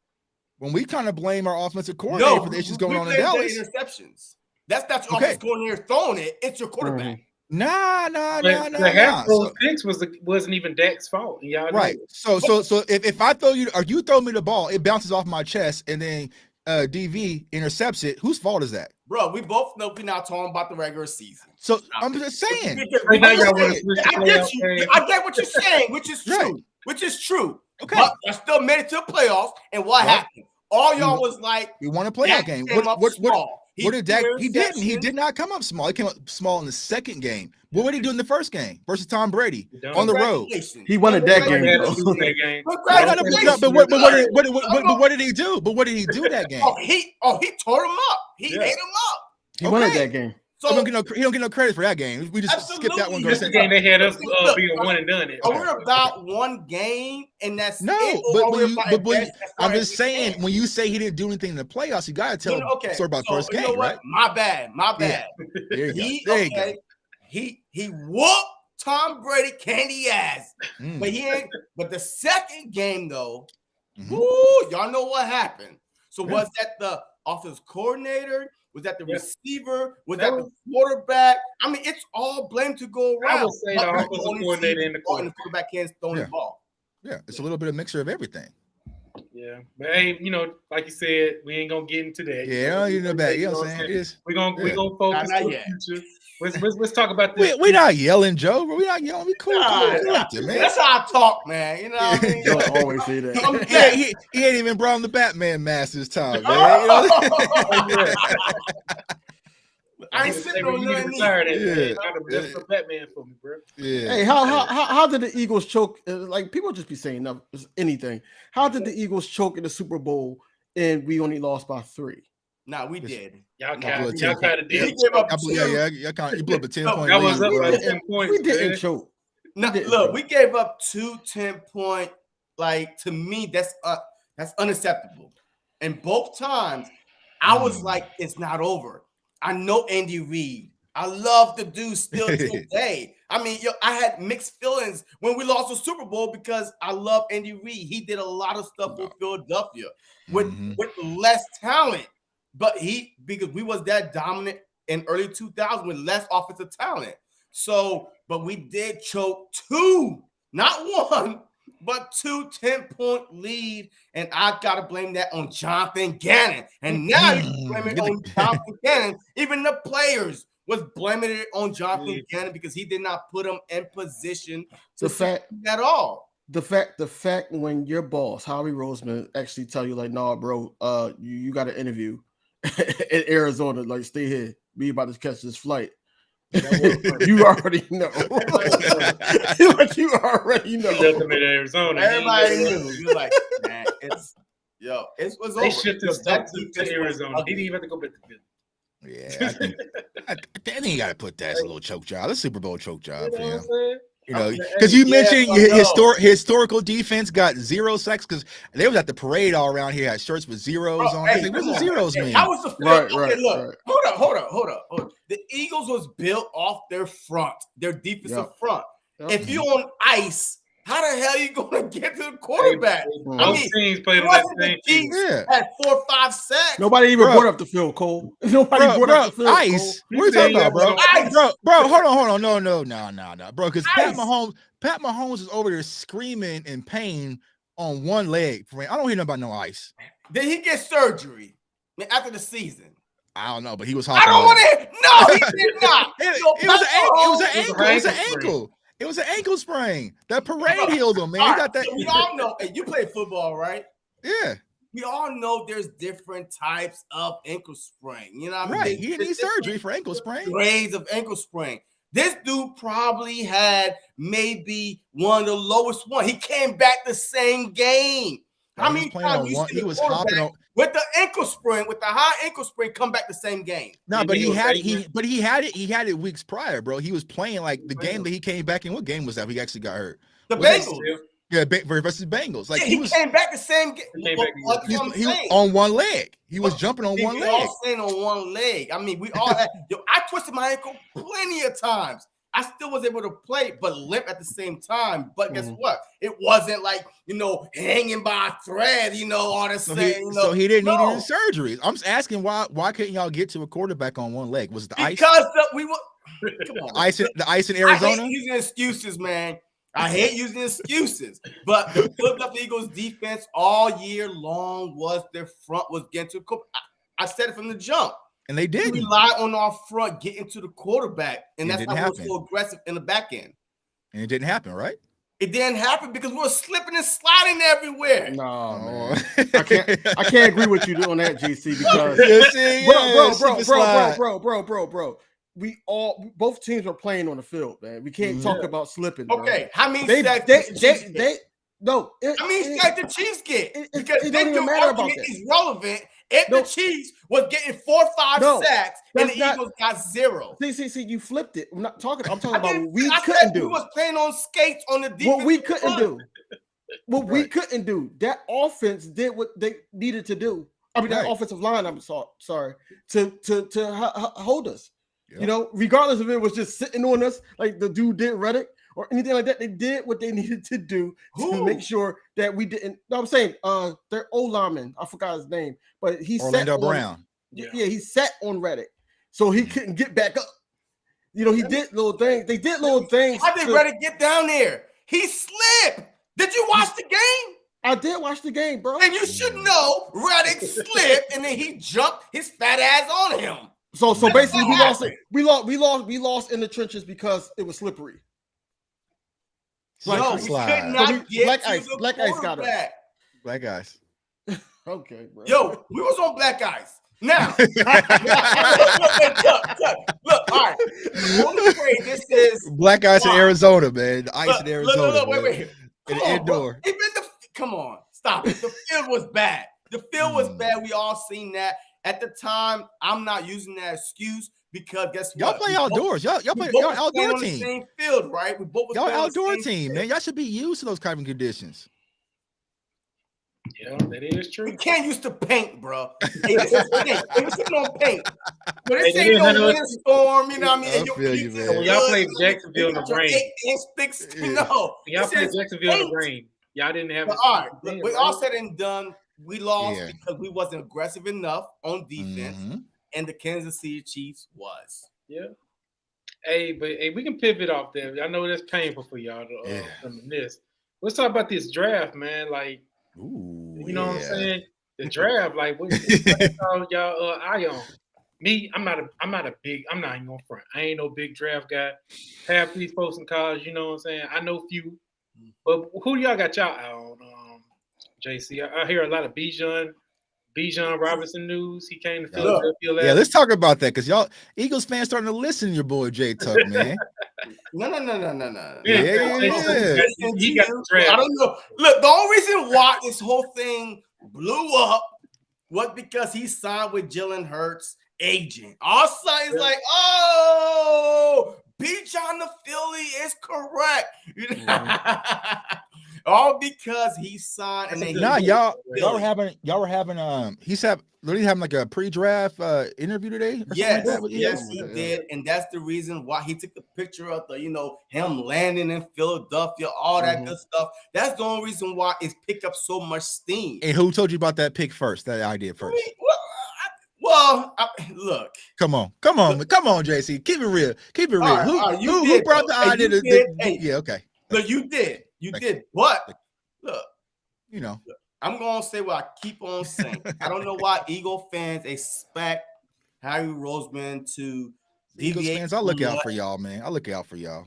When we kind of blame our offensive coordinator for the issues going on in Dallas, interceptions. That's not your offensive coordinator throwing it; it's your quarterback. Nah. The half those picks wasn't even Dak's fault. Y'all right. So if I throw you or you throw me the ball, it bounces off my chest and then DV intercepts it. Whose fault is that? Bro, we both know we're not talking about the regular season. So I'm just saying. I get what you're saying, which is true. Right. Which is true. Okay. But I still made it to the playoffs. And what happened? All y'all was like, we won a playoff game. What did Dak? He didn't. He did not come up small. He came up small in the second game. What did he do in the first game versus Tom Brady on the road? He won that game. But what did he do? But what did he do that game? He tore him up. He ate him up. He won that game. So he don't get no credit for that game. We just skipped that one. That's the game they had us being one and done. Are we about one game and that's I'm just saying when you say he didn't do anything in the playoffs, you gotta tell story about first game, right? My bad. Yeah. There you go. He whooped Tom Brady candy ass, but he ain't. But the second game though, y'all know what happened. So was that the offensive coordinator? Was that the receiver? Was that the quarterback? I mean, it's all blame to go around. I would say the offensive coordinator and the quarterback can't throw the ball. Yeah, it's a little bit of mixture of everything. Yeah, but hey, like you said, we ain't gonna get into that. Yeah, you know that. You know what I'm saying? We're gonna focus on the future. Let's talk about this. We're not yelling, Joe. We're not yelling. We cool. Man. That's how I talk, man. You know what I mean? Joe always say that. He ain't even brought him the Batman mask this time, man. You know? I ain't sitting on nothing. That's for Batman for me, bro. Yeah. Hey, how did the Eagles choke? Like people just be saying anything. How did the Eagles choke in the Super Bowl and we only lost by 3? Nah, we did. Y'all kind of did. You blew up a 10-point lead. That was up by 10 points. We didn't choke. Look, we gave up 2 10-point. Like to me, that's unacceptable. And both times, I was like, it's not over. I know Andy Reid. I love the dude still today. I mean, I had mixed feelings when we lost the Super Bowl because I love Andy Reid. He did a lot of stuff with Philadelphia with less talent. But because we was that dominant in early 2000s with less offensive talent. So, but we did choke 2, not 1, but 2 10-point lead. And I got to blame that on Jonathan Gannon. And now you blame it on Jonathan Gannon. Even the players was blaming it on Jonathan Gannon because he did not put him in position to succeed at all. The fact when your boss, Howie Roseman, actually tell you like, nah, bro, you got an interview in Arizona, like stay here. We about to catch this flight. You already know. Like you already know. In Arizona. Everybody knew. You're like, man, it was over. They shifted stuff to Arizona. He didn't even have to go back to business. Yeah, I think you got to put that as a little choke job. The Super Bowl choke job for him. You know, because you mentioned historical defense got 0 sacks because they was at the parade all around here, had shirts with zeros on. What does zeros mean? That was the look. Hold up. The Eagles was built off their front, their defensive front. If you on ice, how the hell are you going to get to the quarterback? Teams played the same team. Had 4 or 5 sacks. Nobody even brought up the field, Cole. Nobody brought up the field. Ice. What are you talking about, bro? Ice. Bro, hold on. No. Bro, because Pat Mahomes is over there screaming in pain on one leg. I don't hear nothing about no ice. Did he get surgery? Man, after the season. I don't know, but he was I hopping. don't want to. No, he did not. It was an ankle sprain. That parade healed him, man. He got that. So we all know. Hey, you play football, right? Yeah. We all know there's different types of ankle sprain. You know what I mean? Right. He didn't need surgery for ankle sprain. Grades of ankle sprain. This dude probably had maybe one of the lowest one. He came back the same game. How many times he was hopping on with the ankle sprain, with the high ankle sprain, come back the same game? No, but he had it weeks prior, bro. He was playing like the game that he came back in. What game was that? He actually got hurt. The Bengals. Yeah, versus Bengals. Like he came back the same game. He was on one leg. He was jumping on one leg. We all staying on one leg. I mean, we all had. I twisted my ankle plenty of times. I still was able to play, but limp at the same time. But guess what? It wasn't like, hanging by a thread, all the same. So he didn't need any surgery. I'm just asking why couldn't y'all get to a quarterback on one leg? Was it the ice? Because we were come on. The ice in Arizona? I hate using excuses, man. I hate using excuses. But the Philadelphia Eagles defense all year long was their front was getting to the I said it from the jump. And they did. We rely on our front getting to the quarterback, and that's why we're so aggressive in the back end. And it didn't happen, right? It didn't happen because we were slipping and sliding everywhere. No, I can't agree with you on that, GC, because bro. We both teams are playing on the field, man. We can't talk about slipping. Okay, bro. how many sacks the Chiefs get? Because it doesn't even matter about that. Is relevant. If the Chiefs was getting 4 or 5 sacks and the Eagles got 0. See, you flipped it. I'm talking about what we couldn't do. We was playing on skates on the defense. What we couldn't do. We couldn't do. That offense did what they needed to do. I mean, that offensive line, I'm sorry, to hold us. Yep. Regardless if it was just sitting on us like the dude did Reddick or anything like that, they did what they needed to do to make sure that we didn't. No, I'm saying their old lineman, I forgot his name, but he Orlando Brown. Yeah, he sat on Reddick, so he couldn't get back up. He did little things. They did little things. How did Reddick get down there? He slipped. Did you watch the game? I did watch the game, bro. And you should know Reddick slipped and then he jumped his fat ass on him. So basically we lost it. We lost in the trenches because it was slippery. We could not get black to ice. the Black ice got us. Black ice. Okay, bro. Yo, we was on black ice. Now, look, all right. This is black ice in Arizona, man. The ice in Arizona. Look, wait. Indoor. Come on, stop it. The field was bad. The field was bad. We all seen that. At the time, I'm not using that excuse because guess what? Y'all play outdoors. Y'all outdoor team. Same field, right? We both y'all outdoor team, man. Y'all should be used to those kind of conditions. Yeah, that is true. We can't use the paint, bro. Hey, we're sitting on paint. But this ain't no windstorm, you know what I mean? I feel you, man. When y'all played Jacksonville in the rain. Y'all played Jacksonville in the rain. Y'all didn't have. All right, with all said and done, we lost because we wasn't aggressive enough on defense, and the Kansas City Chiefs was. Yeah. Hey, but we can pivot off there. I know that's painful for y'all to reminisce. Let's talk about this draft, man. Like, you know what I'm saying? The draft, like, what y'all eye on? Me, I'm not even gonna front. I ain't no big draft guy. Half these folks in college, you know what I'm saying? I know few, but who y'all got y'all eye on? JC, I hear a lot of Bijan Robinson news. He came to Philadelphia last. Yeah, let's talk about that because y'all Eagles fans starting to listen to your boy Jtuck, man. No. Yeah. He got the draft. I don't know. Look, the only reason why this whole thing blew up was because he signed with Jalen Hurts' agent. All of a sudden, it's like, oh, Bijan the Philly is correct. All because he signed and then y'all were having he's literally having like a pre-draft interview today. Yes, he did, and that's the reason why he took the picture of the him landing in Philadelphia, all that good stuff. That's the only reason why it's picked up so much steam. And who told you about that pick first? That idea first? Look. Come on, JC. Keep it real. Who brought the idea? Yeah, okay. Look, you did. But look, I'm gonna say what I keep on saying. I don't know why Eagle fans expect Harry Roseman to Eagles deviate. fans, I look out for y'all, man. I look out for y'all.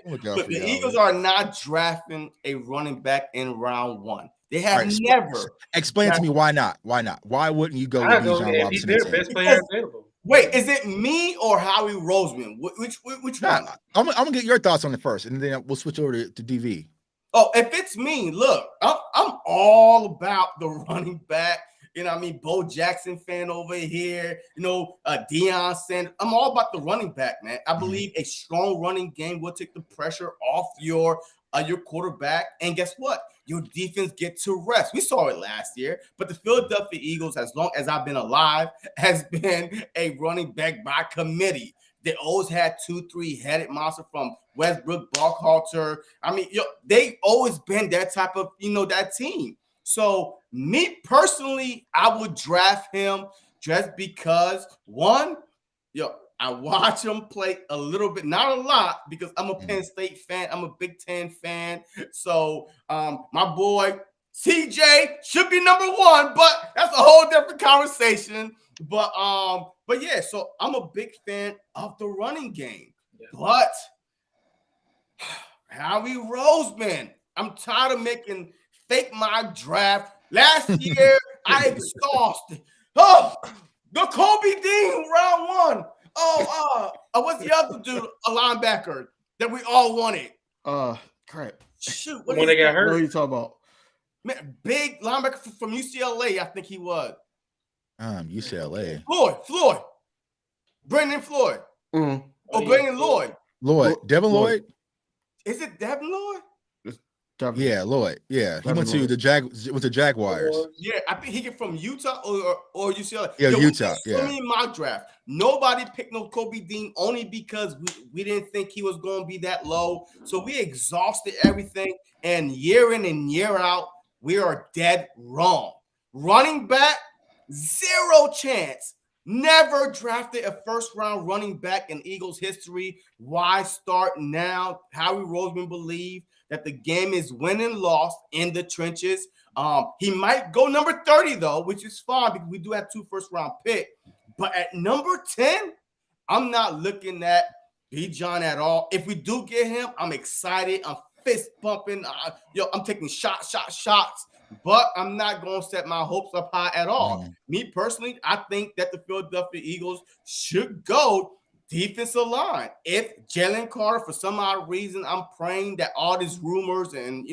Look, the Eagles are not drafting a running back in round 1. They have never. Explain to me why not? Why not? Why wouldn't you go with Bijan Robinson? He's their best player available. Wait, is it me or Howie Roseman? Which one? I'm gonna get your thoughts on it first, and then we'll switch over to DV. Oh, if it's me, look, I'm all about the running back. You know what I mean? Bo Jackson fan over here. You know, Deion Sanders. I'm all about the running back, man. I believe a strong running game will take the pressure off your quarterback. And guess what? Your defense gets to rest. We saw it last year. But the Philadelphia Eagles, as long as I've been alive, has been a running back by committee. They always had 2, 3-headed monster from Westbrook, Barkhalter. I mean, they've always been that type of, that team. So me personally, I would draft him just because, one, I watch him play a little bit, not a lot, because I'm a Penn State fan. I'm a Big Ten fan. So my boy CJ should be number 1, but that's a whole different conversation. But yeah, so I'm a big fan of the running game. Yeah. But Howie Roseman, I'm tired of making fake mock draft. Last year, I exhausted. Oh, the Kobe Dean round 1. What's the other dude? A linebacker that we all wanted. Crap. Shoot, when they got hurt. What are you talking about? Man, big linebacker from UCLA, I think he was. UCLA. Floyd. Brendan Floyd. Mm-hmm. Or Brandon Lloyd. Devin Lloyd. Is it Devin Lloyd? Yeah, Lloyd. Yeah, he went to the Jaguars. Yeah, I think he get from Utah or UCLA. Yeah, Utah. So many mock draft. Nobody picked no Kobe Dean only because we didn't think he was going to be that low. So we exhausted everything, and year in and year out, we are dead wrong. Running back, 0 chance. Never drafted a first-round running back in Eagles history. Why start now? Howie Roseman believed that the game is win and lost in the trenches. He might go number 30, though, which is fine because we do have 2 first-round picks. But at number 10, I'm not looking at Bijan at all. If we do get him, I'm excited. I'm fist bumping. I'm taking shots. But I'm not going to set my hopes up high at all. Me personally, I think that the Philadelphia Eagles should go defensive line. If Jalen Carter, for some odd reason, I'm praying that all these rumors and,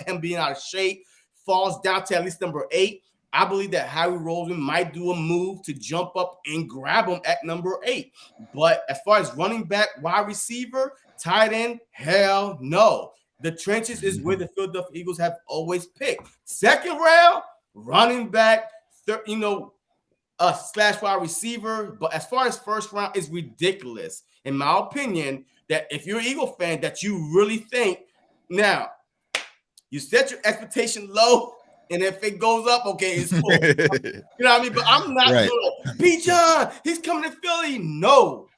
him being out of shape falls down to at least number 8. I believe that Howie Roseman might do a move to jump up and grab him at number 8. But as far as running back, wide receiver, tight end, hell no. The trenches is where the Philadelphia Eagles have always picked. Second round, running back, slash wide receiver. But as far as first round, it's ridiculous, in my opinion, that if you're an Eagle fan, that you really think, now, you set your expectation low, and if it goes up, okay, it's cool. You know what I mean? But I'm not going to, Bijan, he's coming to Philly. No.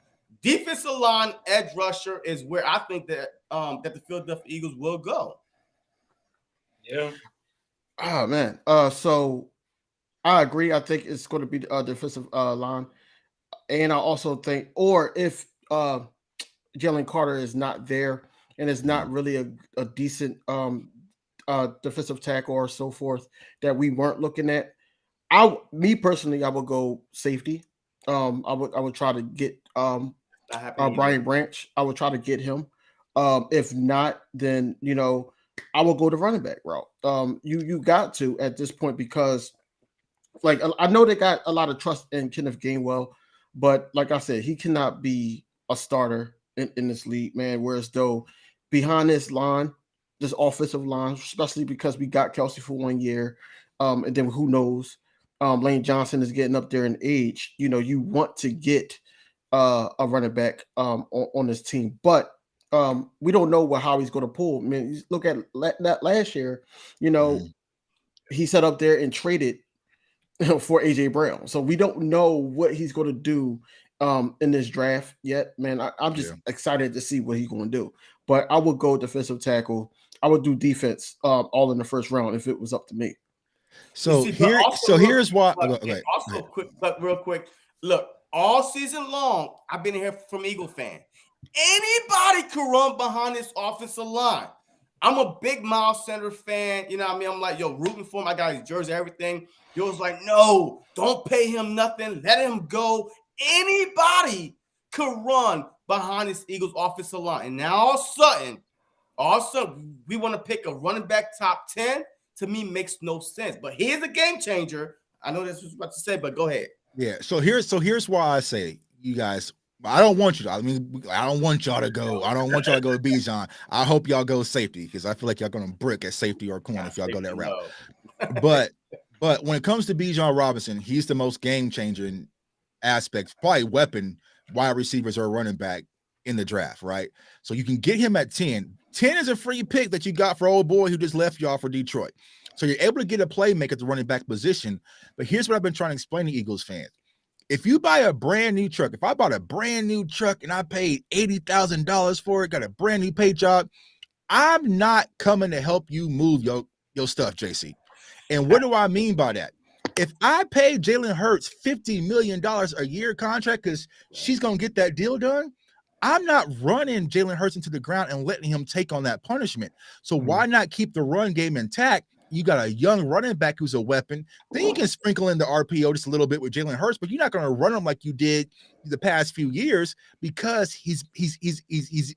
Defensive line, edge rusher is where I think that that the Philadelphia Eagles will go. Yeah. Oh, man. So I agree. I think it's going to be the defensive line. And I also think, or if Jalen Carter is not there and is not really a decent defensive tackle or so forth that we weren't looking at, me personally, I would go safety. I would try to get Brian Branch. I would try to get him. If not, then I will go the running back route. You got to at this point because, like, I know they got a lot of trust in Kenneth Gainwell, but like I said, he cannot be a starter in this league, man. Whereas though behind this line, this offensive line, especially because we got Kelsey for 1 year, and then who knows, Lane Johnson is getting up there in age. You want to get a running back on this team, but we don't know how he's going to pull. I mean, look at that last year. He set up there and traded for AJ Brown, so we don't know what he's going to do in this draft yet. Man, I'm just excited to see what he's going to do. But I would go defensive tackle. I would do defense all in the first round if it was up to me. So see, here, also, here's why. Also, real quick. Look, all season long, I've been here from Eagle fan. Anybody can run behind this offensive line. I'm a big Miles Sanders fan. You know what I mean? I'm like, yo, rooting for him. I got his jersey, everything. You was like, no, don't pay him nothing. Let him go. Anybody could run behind this Eagles offensive line. And now all of a sudden, we want to pick a running back top 10. To me, makes no sense. But here's a game changer. I know this was about to say, but go ahead. Yeah. So here's why I say, you guys, I don't want you to. I mean, I don't want y'all to go. I don't want y'all to go to Bijan. I hope y'all go safety because I feel like y'all gonna brick at safety or corner if y'all go that route. But when it comes to Bijan Robinson, he's the most game changer in aspects, probably weapon, wide receivers or running back in the draft, right? So you can get him at 10. 10 is a free pick that you got for old boy who just left y'all for Detroit. So you're able to get a playmaker at the running back position. But here's what I've been trying to explain to Eagles fans. If you buy a brand new truck, if I bought a brand new truck and I paid $80,000 for it, got a brand new paint job, I'm not coming to help you move your stuff, JC. And what do I mean by that? If I pay Jalen Hurts $50 million a year contract because she's going to get that deal done, I'm not running Jalen Hurts into the ground and letting him take on that punishment. So why not keep the run game intact? You got a young running back who's a weapon. Then you can sprinkle in the RPO just a little bit with Jalen Hurts, but you're not going to run him like you did the past few years because he's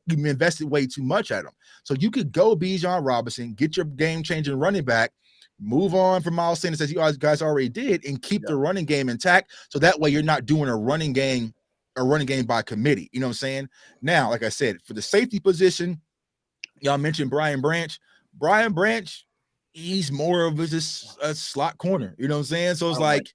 invested way too much at him. So you could go Bijan Robinson, get your game-changing running back, move on from Miles Sanders as you guys already did, and keep the running game intact. So that way you're not doing a running game by committee. You know what I'm saying? Now, like I said, for the safety position, y'all mentioned Brian Branch. Brian Branch, he's more of just a slot corner. You know what I'm saying? So it's like,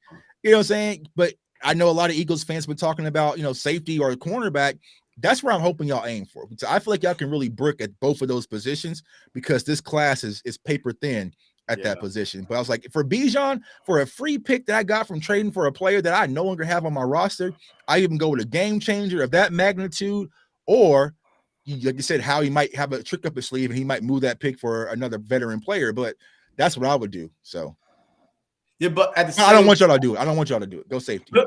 you know what I'm saying? But I know a lot of Eagles fans been talking about, safety or cornerback. That's where I'm hoping y'all aim for. So I feel like y'all can really brick at both of those positions because this class is paper thin at that position. But I was like, for Bijan, for a free pick that I got from trading for a player that I no longer have on my roster, I even go with a game changer of that magnitude, or like you said, how he might have a trick up his sleeve and he might move that pick for another veteran player. But that's what I would do. So yeah, but at the I don't want y'all to do it. I don't want y'all to do it. Go safety. Go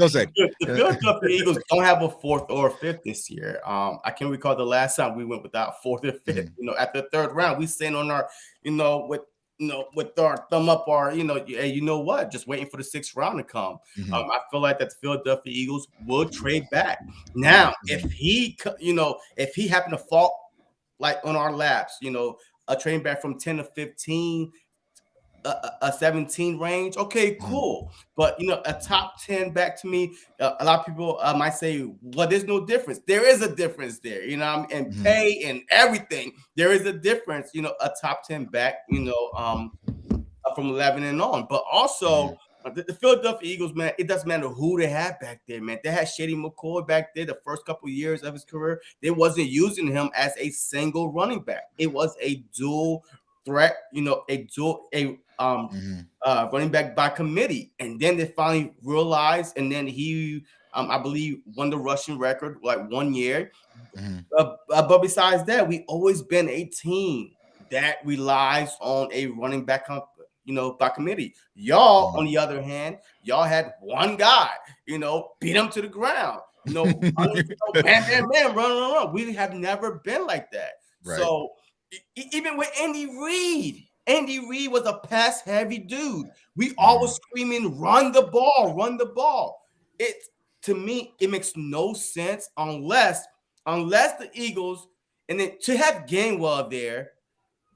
safety. The Philadelphia Eagles don't have a fourth or fifth this year. I can recall the last time we went without fourth or fifth. At the third round, we sitting on our, with our thumb up, or hey, you know what? Just waiting for the sixth round to come. I feel like that the Philadelphia Eagles will trade back. Now, if he happened to fall like on our laps, a trade back from 10 to 15. A 17 range, okay, cool. But a top 10 back to me, a lot of people might say, well, there's no difference. There is a difference there, and pay and everything. There is a difference, a top 10 back, from 11 and on. But also the Philadelphia Eagles, man, it doesn't matter who they have back there, man. They had Shady McCoy back there the first couple of years of his career. They wasn't using him as a single running back. It was a dual threat, running back by committee. And then they finally realized, and then he, I believe, won the rushing record like 1 year. But besides that, we always been a team that relies on a running back, by committee. Y'all, on the other hand, y'all had one guy, beat him to the ground. Man, run. We have never been like that. Right. So even with Andy Reid was a pass-heavy dude. We always screaming, run the ball. To me, it makes no sense unless the Eagles, and then to have Gainwell there,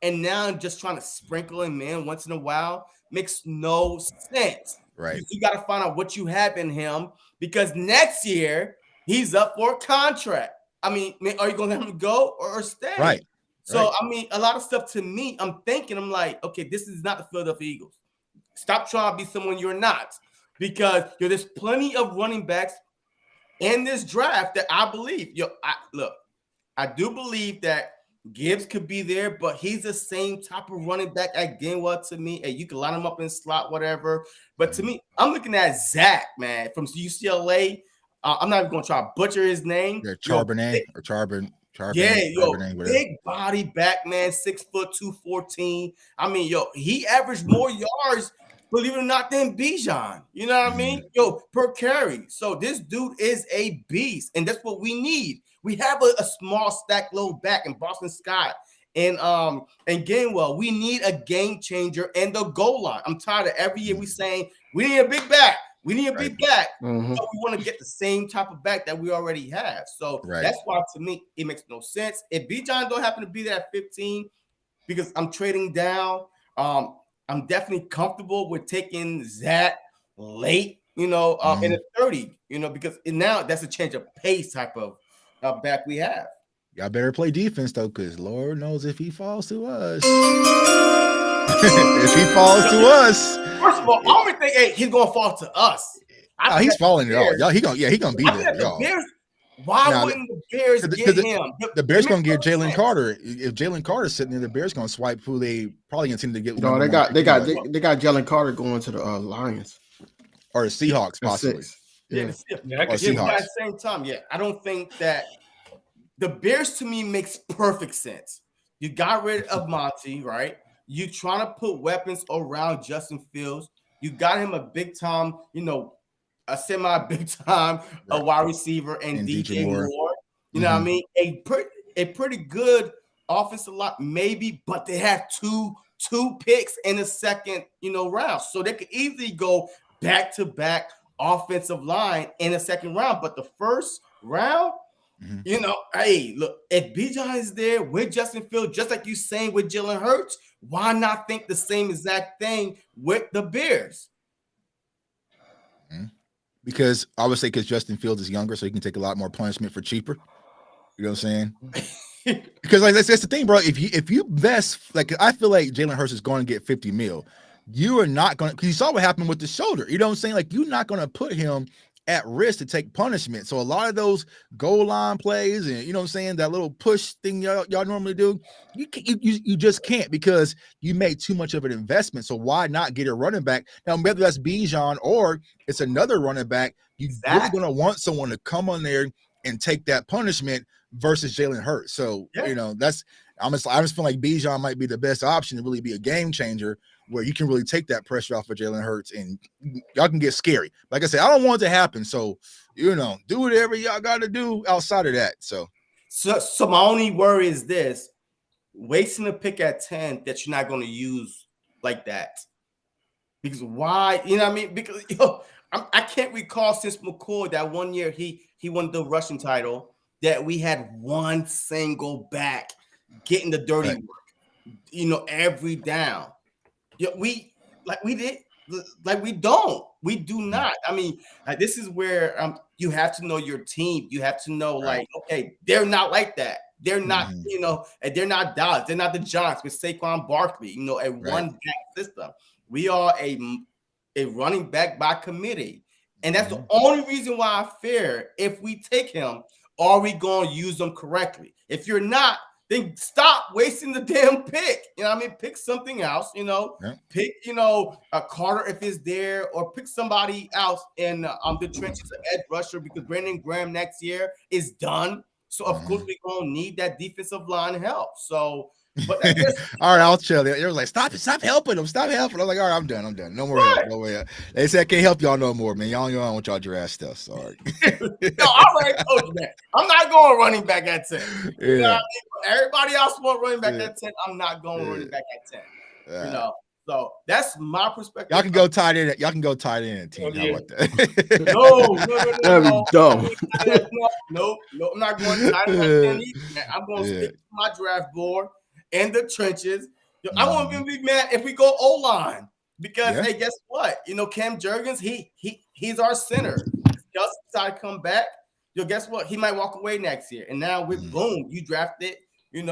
and now just trying to sprinkle him in once in a while makes no sense. Right. You got to find out what you have in him, because next year he's up for a contract. I mean, are you going to let him go or stay? Right. So, I mean, a lot of stuff to me, I'm like, okay, this is not the Philadelphia Eagles. Stop trying to be someone you're not, because there's plenty of running backs in this draft that I believe. I do believe that Gibbs could be there, but he's the same type of running back at Gainwell to me. And you can line him up in slot, whatever. But to me, I'm looking at Zach, man, from UCLA. I'm not even going to try to butcher his name. Yeah, Charbonnet or Charbon. Big body back, man, 6 foot 214. I mean, he averaged more yards, believe it or not, than Bijan. You know what I mean? Per carry. So this dude is a beast, and that's what we need. We have a small stack low back in Boston Scott and Gainwell. We need a game changer in the goal line. I'm tired of every year we saying we need a big back. We need a big back. Mm-hmm. So we want to get the same type of back that we already have. So that's why, to me, it makes no sense. If Bijan don't happen to be there at 15, because I'm trading down, I'm definitely comfortable with taking Zach late, in the 30, because now that's a change of pace type of back we have. Y'all better play defense though, because Lord knows if he falls to us. If he falls to us. First of all, I don't think he's gonna fall to us. He's falling at all. Y'all, he gonna be there, y'all. Why wouldn't the Bears get him? The Bears gonna get Jalen Carter. If Jalen Carter's sitting there, the Bears gonna swipe who they probably intend to get. No, they got Jalen Carter going to the Lions or the Seahawks possibly. Yeah, at the same time, I don't think that the Bears to me makes perfect sense. You got rid of Monty, right? You trying to put weapons around Justin Fields. You got him a big time, a semi-big time, a wide receiver, and DJ Moore. You know what I mean? A pretty good offensive line, maybe, but they have two picks in the second, round. So they could easily go back-to-back offensive line in the second round. But the first round, hey, look, if Bijan is there with Justin Fields, just like you saying with Jalen Hurts, why not think the same exact thing with the Bears? Because I would say because Justin Fields is younger, so he can take a lot more punishment for cheaper. You know what I'm saying? Because that's the thing, bro. If you best, like, I feel like Jalen Hurts is going to get 50 mil. You are not going to, because you saw what happened with the shoulder. You know what I'm saying? Like, you're not going to put him at risk to take punishment. So a lot of those goal line plays and, you know what I'm saying, that little push thing y'all normally do, you just can't, because you made too much of an investment. So why not get a running back? Now, whether that's Bijan or it's another running back, you're really going to want someone to come on there and take that punishment versus Jalen Hurts. So, that's, I just feel like Bijan might be the best option to really be a game changer, where you can really take that pressure off of Jalen Hurts and y'all can get scary. Like I said, I don't want it to happen. So, do whatever y'all got to do outside of that. So my only worry is this: wasting a pick at 10 that you're not going to use like that. Because why? You know what I mean? Because I can't recall since McCoy that one year he won the rushing title that we had one single back getting the dirty work, every down. We do not. I mean, this is where you have to know your team. You have to know, okay, they're not like that. They're not, and they're not Dallas. They're not the Giants with Saquon Barkley, a one back system. We are a running back by committee. And that's the only reason why I fear if we take him, are we going to use them correctly? If you're not, then stop wasting the damn pick. You know what I mean? Pick something else, Pick, a Carter if it's there, or pick somebody else in the trenches, an edge rusher, because Brandon Graham next year is done. So, of course, we're going to need that defensive line help. So, but all right, I'll chill. They were like, stop helping them. Stop helping. I'm like, all right, I'm done. No more help. No way. They said I can't help y'all no more, man. Y'all don't want y'all draft stuff. Sorry. No, I already told you that. I'm not going running back at 10. You know what I mean? Everybody else want running back at 10. I'm not going running back at 10. So that's my perspective. Y'all can go tight end. Y'all can go tight end team. How about that? No. I'm not going tight end. I'm going to stick to my draft board and the trenches. I won't even be mad if we go O-line, because hey, guess what? Cam Jurgens, he's our center. Just decide to come back. Guess what? He might walk away next year. And now with boom, you drafted, your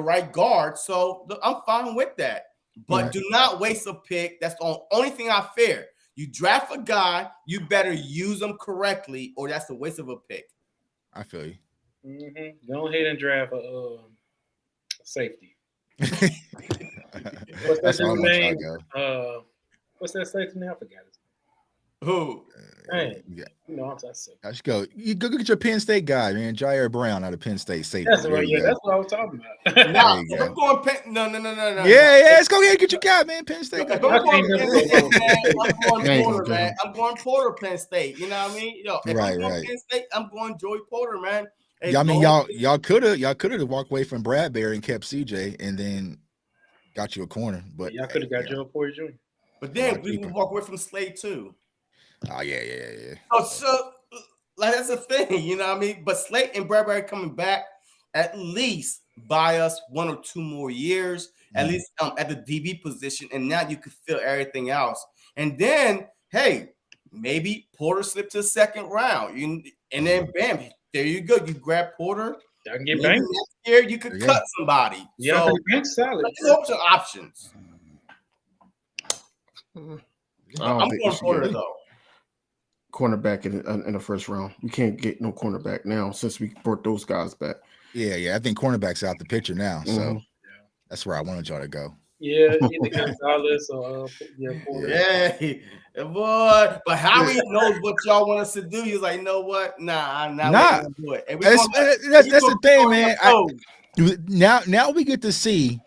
right guard. So look, I'm fine with that. But do not waste a pick. That's the only thing I fear. You draft a guy, you better use them correctly, or that's a waste of a pick. I feel you. Go ahead and draft a safety. What's that name? What's that safety name? I forgot it. Who? Hey, Yeah. you know, I'm just I should go. You go get your Penn State guy, man. Jair Brown out of Penn State safety. That's There right. you Yeah, go. that's what I was talking about. Nah, There you if go. I'm going Penn. No. Yeah, let's go ahead and get your guy, man. Penn State. If I'm Go. going never Penn go State, wrong. man, I'm going They ain't Porter, gonna get man. him. I'm going Porter, Penn State. You know what I mean? Yo, if Right, I'm going right. Penn State, I'm going Joey Porter, man. Hey, I mean, Lord, y'all could have walked away from Bradbury and kept CJ, and then got you a corner. But Y'all could have got Joe Porter Jr. But then Like we keeper. would walk away from Slade too. Oh yeah. So like that's the thing, you know what I mean? But Slade and Bradbury coming back at least buy us 1 or 2 more years, at least at the DB position, and now you can fill everything else. And then, hey, maybe Porter slipped to the second round, and then bam, there you go. You grab Porter. Y'all can get Maybe banked. next year you could Yeah. cut somebody. Yeah, So bank's solid. there's a bunch of options. I I'm don't think we going should Porter get though. cornerback in the first round. We can't get no cornerback now since we brought those guys back. Yeah. I think cornerback's out the picture now, so Mhm. that's where I wanted y'all to go. Yeah, either Gonzalez or Porter. Yeah, boy. But Howie knows what y'all want us to do. He's like, you know what? Nah, we're gonna do it. And we That's the thing, man. Now we get to see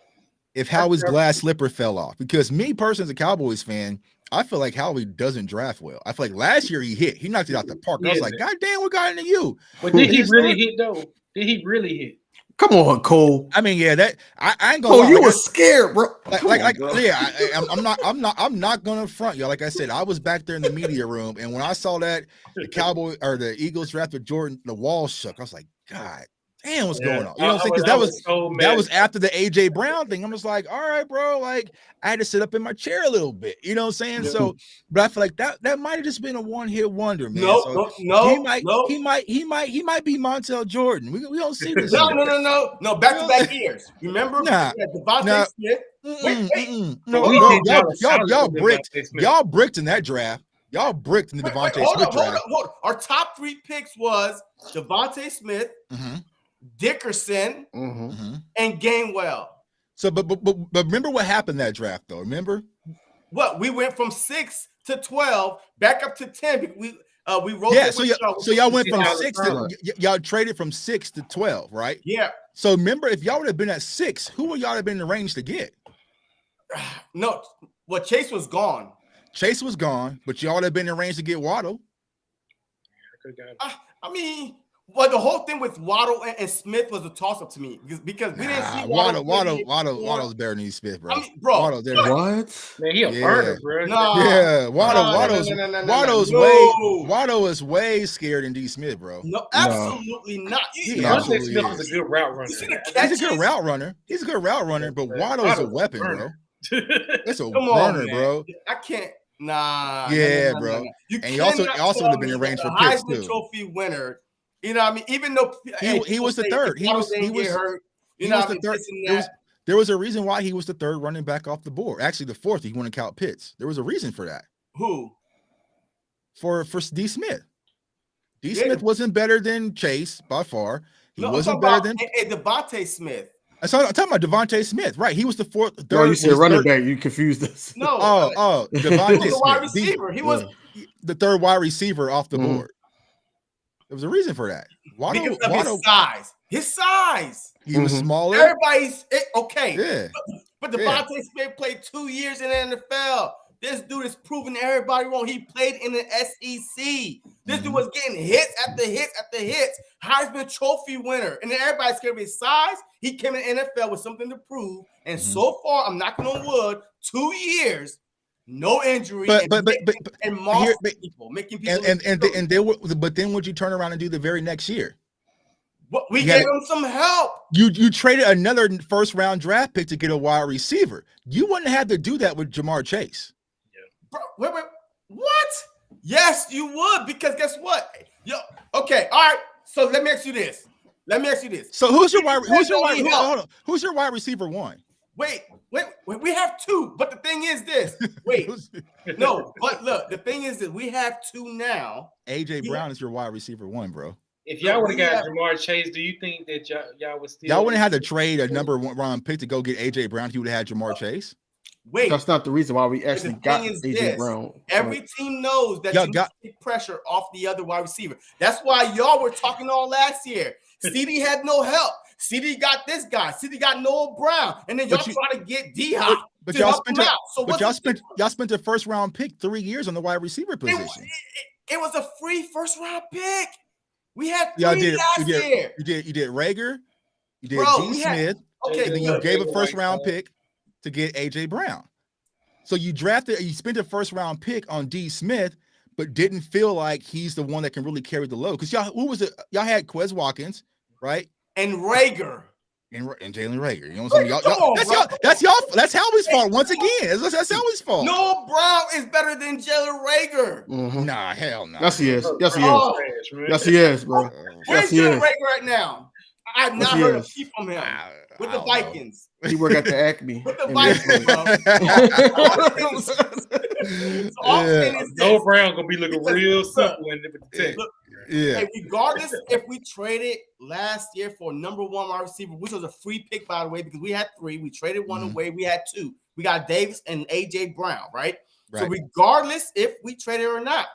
if Howie's glass slipper fell off. Because me personally, as a Cowboys fan, I feel like Howie doesn't draft well. I feel like last year he knocked it out the park. I was like, God damn, what got into you? But did he really hit though? Did he really hit? Come on, Cole. I mean, yeah, that I ain't gonna. Oh, lie. you Like, were scared, bro. Yeah, I'm not gonna front y'all. Like I said, I was back there in the media room, and when I saw that the Cowboy or the Eagles drafted Jordan, the wall shook. I was like, God damn, what's going on? You know what I'm saying? Because that was after the AJ Brown thing. I'm just like, all right, bro. Like I had to sit up in my chair a little bit. You know what I'm saying? Yeah. So, but I feel like that might have just been a one-hit wonder, man. No. He might be Montel Jordan. We don't see this. No. Back-to-back years. Remember? Devontae Smith. Y'all bricked in that draft. Y'all bricked in the Devontae Smith draft. Hold on. Our top 3 picks was Devontae Smith, Dickerson, and Gainwell. So, but remember what happened that draft, though. Remember what we went from 6 to 12, back up to 10. We rolled. Yeah. So y'all went from 6 to y'all traded from 6 to 12, right? Yeah. So remember, if y'all would have been at 6, who would y'all have been in the range to get? No. Well, Chase was gone. Chase was gone, but y'all would have been in range to get Waddle. I mean. Well, the whole thing with Waddle and Smith was a toss-up to me because we didn't see Waddle's better than Smith, bro. I mean, bro, what? Man, he a burner, bro. Waddle is way scared than D. Smith, bro. No, absolutely not. Smith is a good route runner. He's a good route runner. But Waddle is a weapon, bro. It's a burner, bro. I can't. Nah. Yeah, bro. And he also would have been in range for picks too. Trophy winner. You know what I mean? Even though he was the third. He was hurt. You know the third. There was a reason why he was the third running back off the board. Actually, the fourth, if you want to count Pitts. There was a reason for that. Who? For D. Smith. Smith wasn't better than Chase by far. He wasn't better than Devontae Smith. I'm talking about Devontae Smith, right? He was the fourth. Third, you said running back. You confused us. No. Devontae Smith. Wide receiver. He was the third wide receiver off the board. There was a reason for that. Because of his size. His size. He was smaller. Everybody's okay. Yeah. But Devontae Smith played 2 years in the NFL. This dude is proving everybody wrong. He played in the SEC. This dude was getting hits after hits after hits. Heisman Trophy winner. And then everybody's scared of his size. He came in the NFL with something to prove. And so far, I'm knocking on wood, 2 years, no injury, and making people. And they were, but then would you turn around and do the very next year? What we gave him some help. You traded another first round draft pick to get a wide receiver. You wouldn't have to do that with Jamar Chase. Bro, wait, what? Yes, you would, because guess what? Okay, all right. So let me ask you this. So who's your wide receiver one? Wait, we have 2, but the thing is this. But look, the thing is that we have 2 now. AJ Brown is your wide receiver 1, bro. If y'all would have got Jamar Chase, do you think that y'all would still? Y'all wouldn't have to trade a number 1 round pick to go get AJ Brown if you would have had Jamar Chase? Wait, that's not the reason why we actually got AJ Brown. Every team knows that you take pressure off the other wide receiver. That's why y'all were talking all last year. CD had no help. CD got this guy. CD got Noah Brown, and then y'all try to get D-Hop. But y'all spent y'all spent a first round pick 3 years on the wide receiver position. It was a free first round pick. We had three last year. You did Rager, you did D. Smith, and then you gave a first round pick to get AJ Brown. So you spent a first round pick on D. Smith, but didn't feel like he's the one that can really carry the load. Because y'all had Quez Watkins, right? And Rager. And Jalen Rager. You know what I'm saying? That's Howie's fault once again. That's Howie's fault. Noah Brown is better than Jalen Rager. Mm-hmm. Nah, hell no. Yes, he is. Yes, he is. Yes, he is, bro. Where's Jalen Rager right now? I've not heard a peep from him. With the Vikings. He worked at the Acme. With the Vikings, bro. Noah Brown gonna be looking real simple in the tech. Hey, regardless if we traded last year for number 1 wide receiver, which was a free pick, by the way, because we had 3. We traded 1 away. We had 2. We got Davis and AJ Brown, right? So regardless if we traded or not,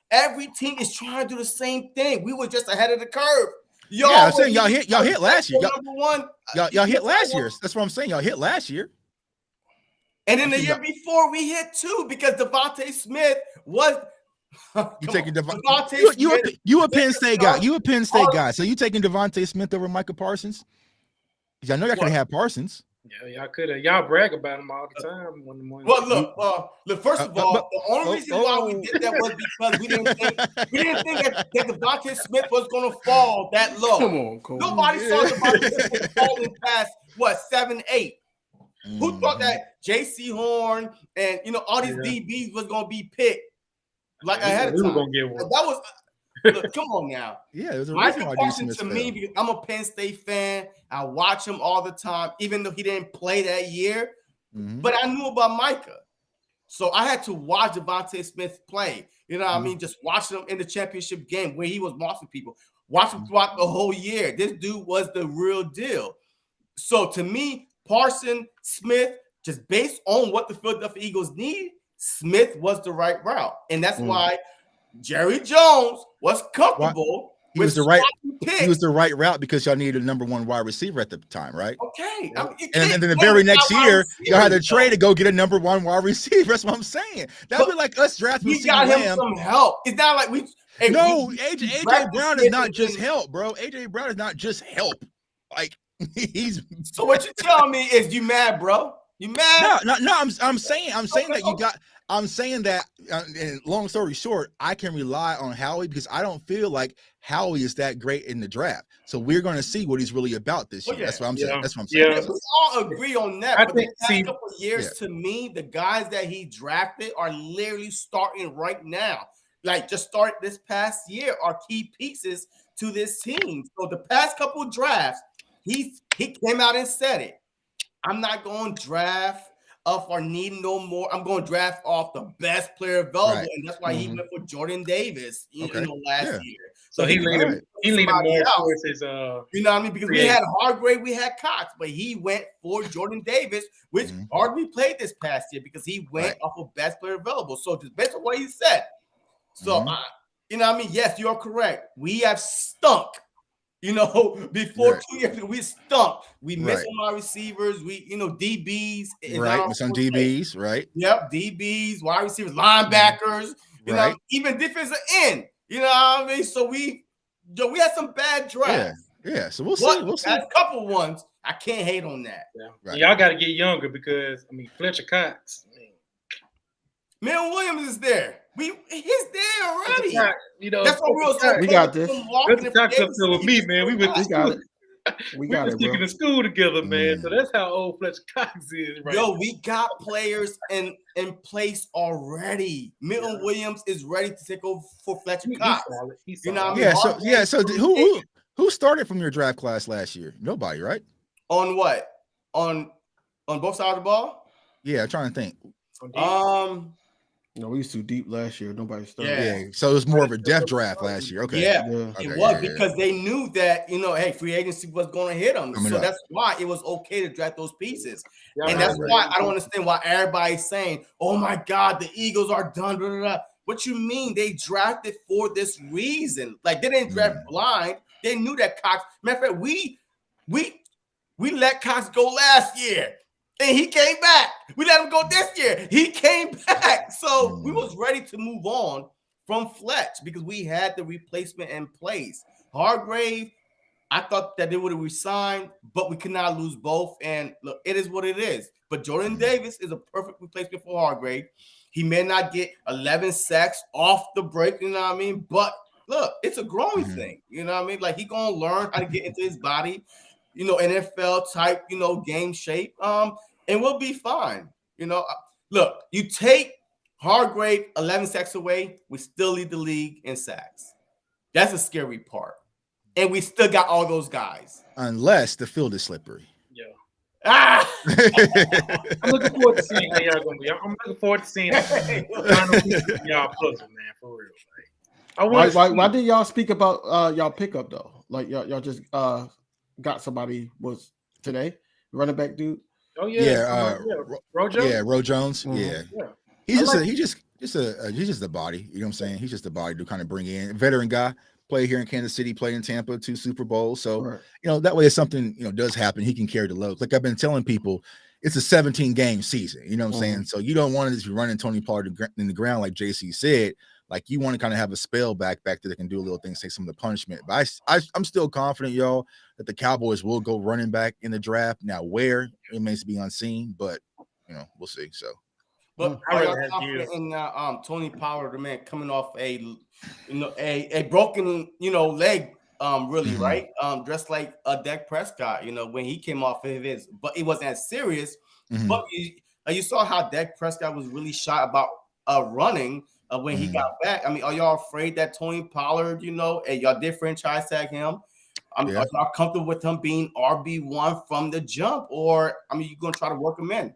every team is trying to do the same thing. We were just ahead of the curve. I'm saying y'all hit last year. Number 1. Y'all hit last year. That's what I'm saying. Y'all hit last year. And then the year before, we hit 2 because Devontae Smith was. You taking you a Penn State guy. You a Penn State guy. So you taking Devontae Smith over Micah Parsons? Because I know y'all could have Parsons. Yeah, y'all could have. Y'all brag about him all the time. Well, look. First of all, the only reason why we did that was because we didn't think that Devontae Smith was going to fall that low. Come on, Cole. Nobody saw Devontae Smith falling past 7, 8. Who thought that J.C. Horn and all these DBs was going to be picked? Like ahead of time. Gonna get one. That was look, come on now. Yeah, it was a Michael Parsons to me, because I'm a Penn State fan. I watch him all the time, even though he didn't play that year. Mm-hmm. But I knew about Micah. So I had to watch Devontae Smith play. You know what I mean? Just watching him in the championship game where he was watching people. Watch him throughout the whole year. This dude was the real deal. So to me, Parsons, Smith, just based on what the Philadelphia Eagles need, Smith was the right route, and that's why Jerry Jones was comfortable. He was the right route because y'all needed a number 1 wide receiver at the time, right? Okay, and then the very next year, y'all had to trade to go get a number 1 wide receiver. That's what I'm saying. That would be like us drafting. We got him some help. It's not like we. AJ Brown is not just help, bro. AJ Brown is not just help. Like he's. So what you telling me is you mad, bro? You mad? No. I'm saying that you got. I'm saying that. And long story short, I can rely on Howie because I don't feel like Howie is that great in the draft. So we're going to see what he's really about this year. That's what I'm saying. That's what I'm saying. Yeah, we all agree on that. But the past couple of years, to me, the guys that he drafted are literally starting right now. Like just start this past year are key pieces to this team. So the past couple of drafts, he came out and said it. I'm not going to draft off our need no more. I'm going to draft off the best player available, and that's why he went for Jordan Davis, last year. So he leaned more towards his, you know what I mean? Because we had Hargrave, we had Cox, but he went for Jordan Davis, which hardly played this past year because he went off of best player available. So just based on what he said. So, you know what I mean? Yes, you're correct. We have stunk. Before 2 years, we stunk. We missed on our receivers. We, DBs. Miss on DBs, right? Yep, DBs, wide receivers, linebackers, even defensive end. You know what I mean? So we had some bad drafts. Yeah. So we'll see. We'll see. A couple ones. I can't hate on that. Yeah. Right. Y'all got to get younger because Fletcher Cox. Milton Williams is there. He's there already. That's what we'll say. We got this. Fletcher Cox up there with me, man. We went to school. We got it, bro. To school together, man. So that's how old Fletcher Cox is, right? Yo, we got players in place already. Milton Williams is ready to take over for Fletcher Cox. You know what I mean? So who started from your draft class last year? Nobody, right? On what? On both sides of the ball? Yeah, I'm trying to think. No, we was too deep last year. Nobody started. Yeah, so it was more of a death draft last year. Okay. Yeah, Okay, it was because they knew that, hey, free agency was going to hit them. Coming So up. that's why it was okay to draft those pieces. Yeah, And that's why I don't understand why everybody's saying, oh my God, the Eagles are done. Blah, blah, blah. What you mean? They drafted for this reason. Like, they didn't draft blind. They knew that Cox. Matter of fact, we let Cox go last year. And he came back. We let him go this year. He came back. So we was ready to move on from Fletch because we had the replacement in place. Hargrave, I thought that they would have resigned, but we could not lose both. And look, it is what it is. But Jordan Davis is a perfect replacement for Hargrave. He may not get 11 sacks off the break, you know what I mean? But look, it's a growing thing. You know what I mean? Like, he gonna learn how to get into his body, NFL type, game shape. And we'll be fine. Look, you take Hargrave 11 sacks away, we still lead the league in sacks. That's a scary part. And we still got all those guys. Unless the field is slippery. Yeah. I'm looking forward to seeing how y'all gonna be. I'm looking forward to seeing y'all puzzle, man, for real. Why did y'all speak about y'all pickup though? Like y'all just got somebody was today running back dude. Oh yeah, Rojo. Yeah, Ro Jones. Mm-hmm. Yeah. He's just the body. You know what I'm saying? He's just the body to kind of bring in veteran guy. Play here in Kansas City, played in Tampa, 2 Super Bowls. So that way, if something does happen, he can carry the load. Like I've been telling people, it's a 17-game season. You know what I'm saying? So you don't want to just be running Tony Pollard in the ground like JC said. Like you want to kind of have a spell back there that can do a little things, take some of the punishment. But I'm still confident, y'all, that the Cowboys will go running back in the draft. Now, where it remains to be unseen, but we'll see. So, but are y'all confident in Tony Pollard, the man coming off a broken leg, really, right? Dressed like a Dak Prescott, when he came off of his, but it wasn't as serious. But you saw how Dak Prescott was really shy about running. When he got back, I mean, are y'all afraid that Tony Pollard, and y'all did franchise tag him? Are y'all comfortable with him being RB1 from the jump, or you gonna try to work him in?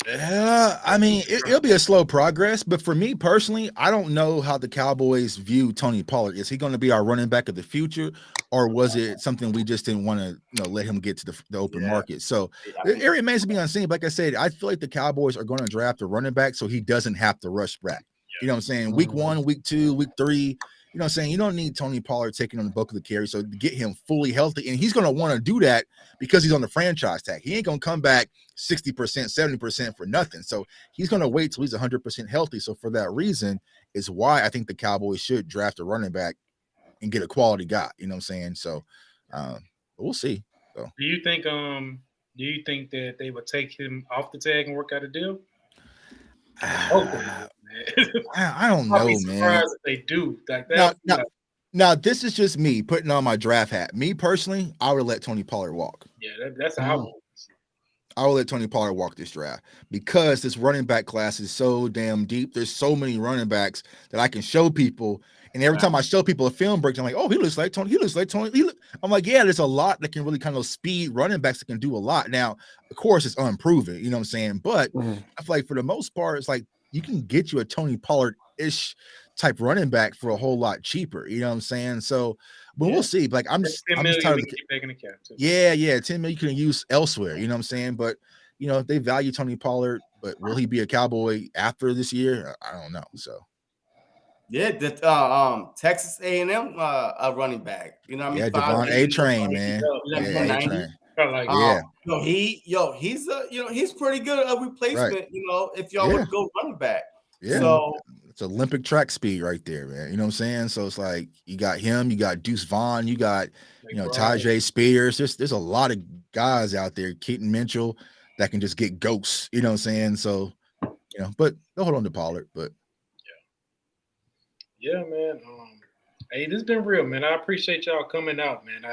I mean, it'll be a slow progress, but for me personally, I don't know how the Cowboys view Tony Pollard. Is he going to be our running back of the future, or was it something we just didn't want to, let him get to the open market? So it remains to be unseen. But like I said, I feel like the Cowboys are going to draft a running back so he doesn't have to rush back. You know what I'm saying? Week 1, week 2, week 3. You know what I'm saying? You don't need Tony Pollard taking on the bulk of the carry. So to get him fully healthy, and he's going to want to do that because he's on the franchise tag. He ain't going to come back 60%, 70% for nothing. So he's going to wait till he's 100% healthy. So for that reason is why I think the Cowboys should draft a running back and get a quality guy. You know what I'm saying? So we'll see. So do you think that they would take him off the tag and work out a deal? I don't know, man. If they do like that. Now, this is just me putting on my draft hat. Me personally, I would let Tony Pollard walk. Yeah, that's how I will let Tony Pollard walk this draft because this running back class is so damn deep. There's so many running backs that I can show people. And every time I show people a film break, I'm like, oh, he looks like Tony. He looks like Tony. I'm like, yeah, there's a lot that can really kind of speed running backs that can do a lot. Now, of course, it's unproven, you know what I'm saying? But I feel like for the most part, it's like you can get you a Tony Pollard-ish type running back for a whole lot cheaper. You know what I'm saying? So, but we'll see. Like I'm just tired of keep back in the cap too. Yeah, 10 million you can use elsewhere. You know what I'm saying? But they value Tony Pollard, but will he be a Cowboy after this year? I don't know. So yeah, the Texas A&M a running back. You know what I mean? Yeah, Devon A-Train, man. He's pretty good a replacement. Right. If y'all would go running back. Yeah. So it's Olympic track speed right there, man. You know what I'm saying? So it's like you got him, you got Deuce Vaughn, you got Tajay Spears. There's a lot of guys out there, Keaton Mitchell, that can just get ghosts. You know what I'm saying? So but they'll hold on to Pollard. But yeah, man. Hey, this has been real, man. I appreciate y'all coming out, man.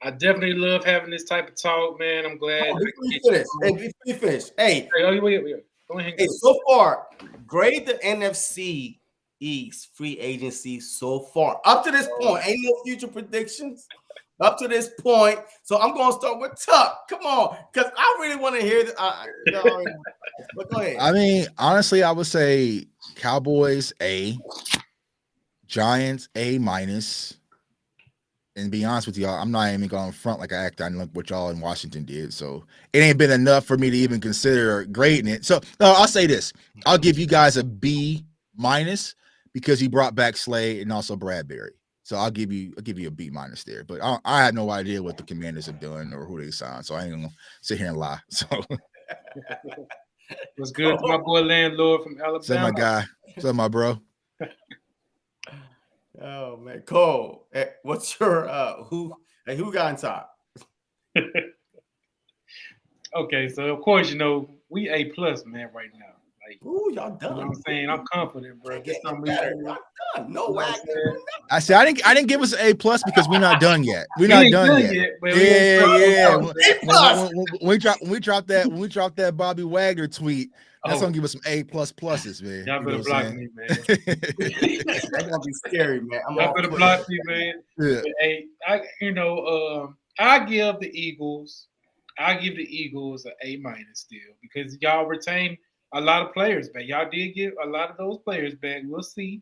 I definitely love having this type of talk, man. I'm glad. Before you finish, hey, wait. Hey, so far, grade the NFC East free agency so far. Up to this point, ain't no future predictions. up to this point. So I'm going to start with Tuck. Come on, because I really want to hear. But go ahead. I mean, honestly, I would say Cowboys A, Giants A minus. And to be honest with y'all, I'm not even going front like I act on what y'all in Washington did. So it ain't been enough for me to even consider grading it. So no, I'll say this. I'll give you guys a B minus because he brought back Slade and also Bradbury. So I'll give you a B minus there. But I had no idea what the Commanders are doing or who they signed. So I ain't gonna sit here and lie. So what's good to my boy landlord from Alabama? What's up, my guy? What's up, my bro? Oh man, Cole, what's your who got in top? Okay, so of course we A plus man right now. Like, ooh, y'all done. You know what I'm saying? I'm confident, bro. Get something better. Y'all done. No way. I said I didn't give us an A plus because we're not done yet. We're not done yet. Yeah. When we drop that Bobby Wagner tweet, that's gonna give us some A pluses, man. Y'all better block me, man. That's gonna be scary, man. Y'all better block me, man. Yeah. Hey, I give the Eagles an A minus still because y'all retained a lot of players back. Y'all did get a lot of those players back. We'll see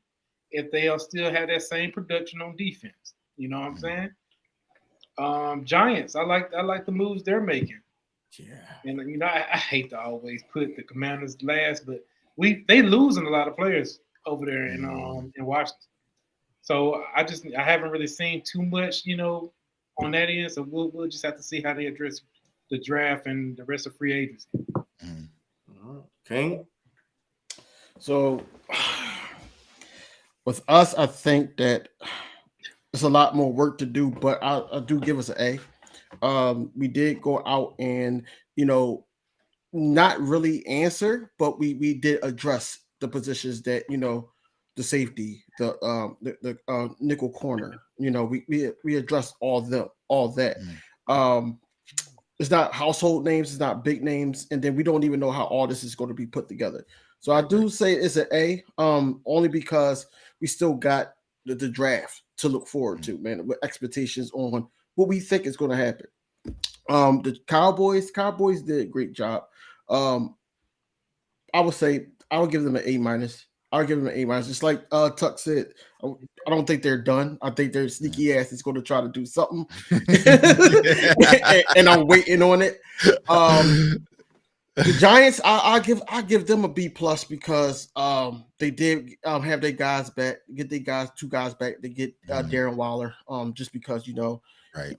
if they'll still have that same production on defense. You know what I'm saying? Giants, I like the moves they're making. Yeah. And I hate to always put the Commanders last, but they losing a lot of players over there in Washington. So I haven't really seen too much, on that end. So we'll just have to see how they address the draft and the rest of free agency. Okay. So with us, I think that there's a lot more work to do, but I do give us an A. We did go out and not really answer, but we did address the positions that the safety, the nickel corner. We addressed all that. It's not household names, it's not big names, and then we don't even know how all this is going to be put together. So I do say it's an A, only because we still got the draft to look forward to, man, with expectations on what we think is going to happen. The Cowboys did a great job. I would say I would give them an A minus. I'll give them an A minus. Just like Tuck said, I don't think they're done. I think their sneaky ass is going to try to do something, and I'm waiting on it. The Giants, I give them a B plus because they did have their guys back, get their two guys back. They get Darren Waller, just because right.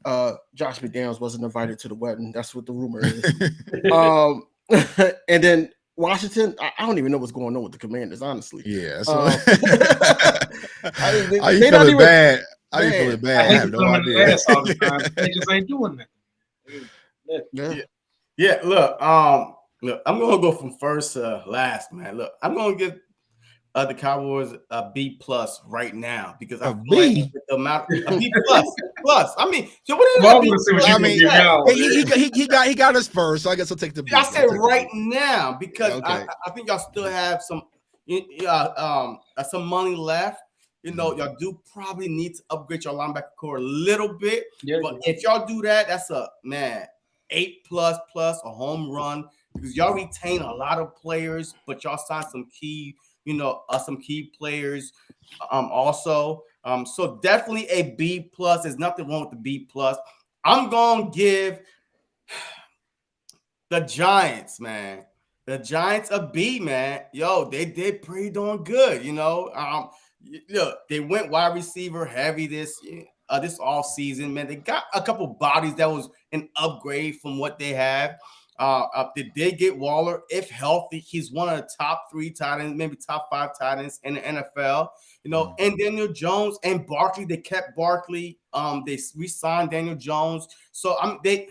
Josh McDaniels wasn't invited to the wedding. That's what the rumor is. And then Washington, I don't even know what's going on with the Commanders, honestly. Yeah. They feeling bad? Are you feeling bad? I have no idea. They just ain't doing that. Yeah. Look, I'm gonna go from first to last, man. Look, I'm gonna give the Cowboys a B plus right now because I feel like the amount a B plus. I mean, so what is he got us first, so I guess I'll take the B. I said right now because I think y'all still have some money left. Y'all do probably need to upgrade your linebacker core a little bit. Yeah, but if y'all do that, that's a 8 plus a home run because y'all retain a lot of players, but y'all signed some key players also. So definitely a B plus. There's nothing wrong with the B plus. I'm gonna give the Giants, man. The Giants a B, man. Yo, they did pretty darn good, Look, they went wide receiver heavy this off season, man. They got a couple bodies that was an upgrade from what they have. They did get Waller, if healthy. He's one of the top 3 tight ends, maybe top 5 tight ends in the NFL. And Daniel Jones and Barkley. They kept Barkley. They re-signed Daniel Jones. So they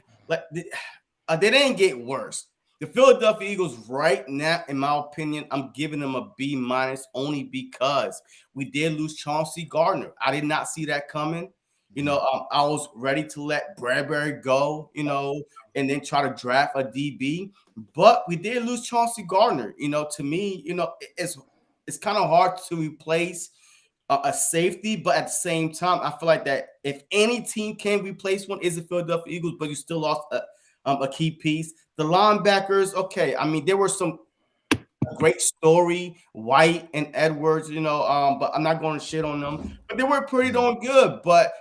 didn't get worse. The Philadelphia Eagles right now, in my opinion, I'm giving them a B minus only because we did lose Chauncey Gardner. I did not see that coming. I was ready to let Bradbury go, and then try to draft a DB. But we did lose Chauncey Gardner. To me, it's kind of hard to replace a safety, but at the same time, I feel like that if any team can replace one, is the Philadelphia Eagles, but you still lost a key piece. The linebackers, okay, I mean, there were some great story, White and Edwards, but I'm not going to shit on them. But they were pretty darn good. But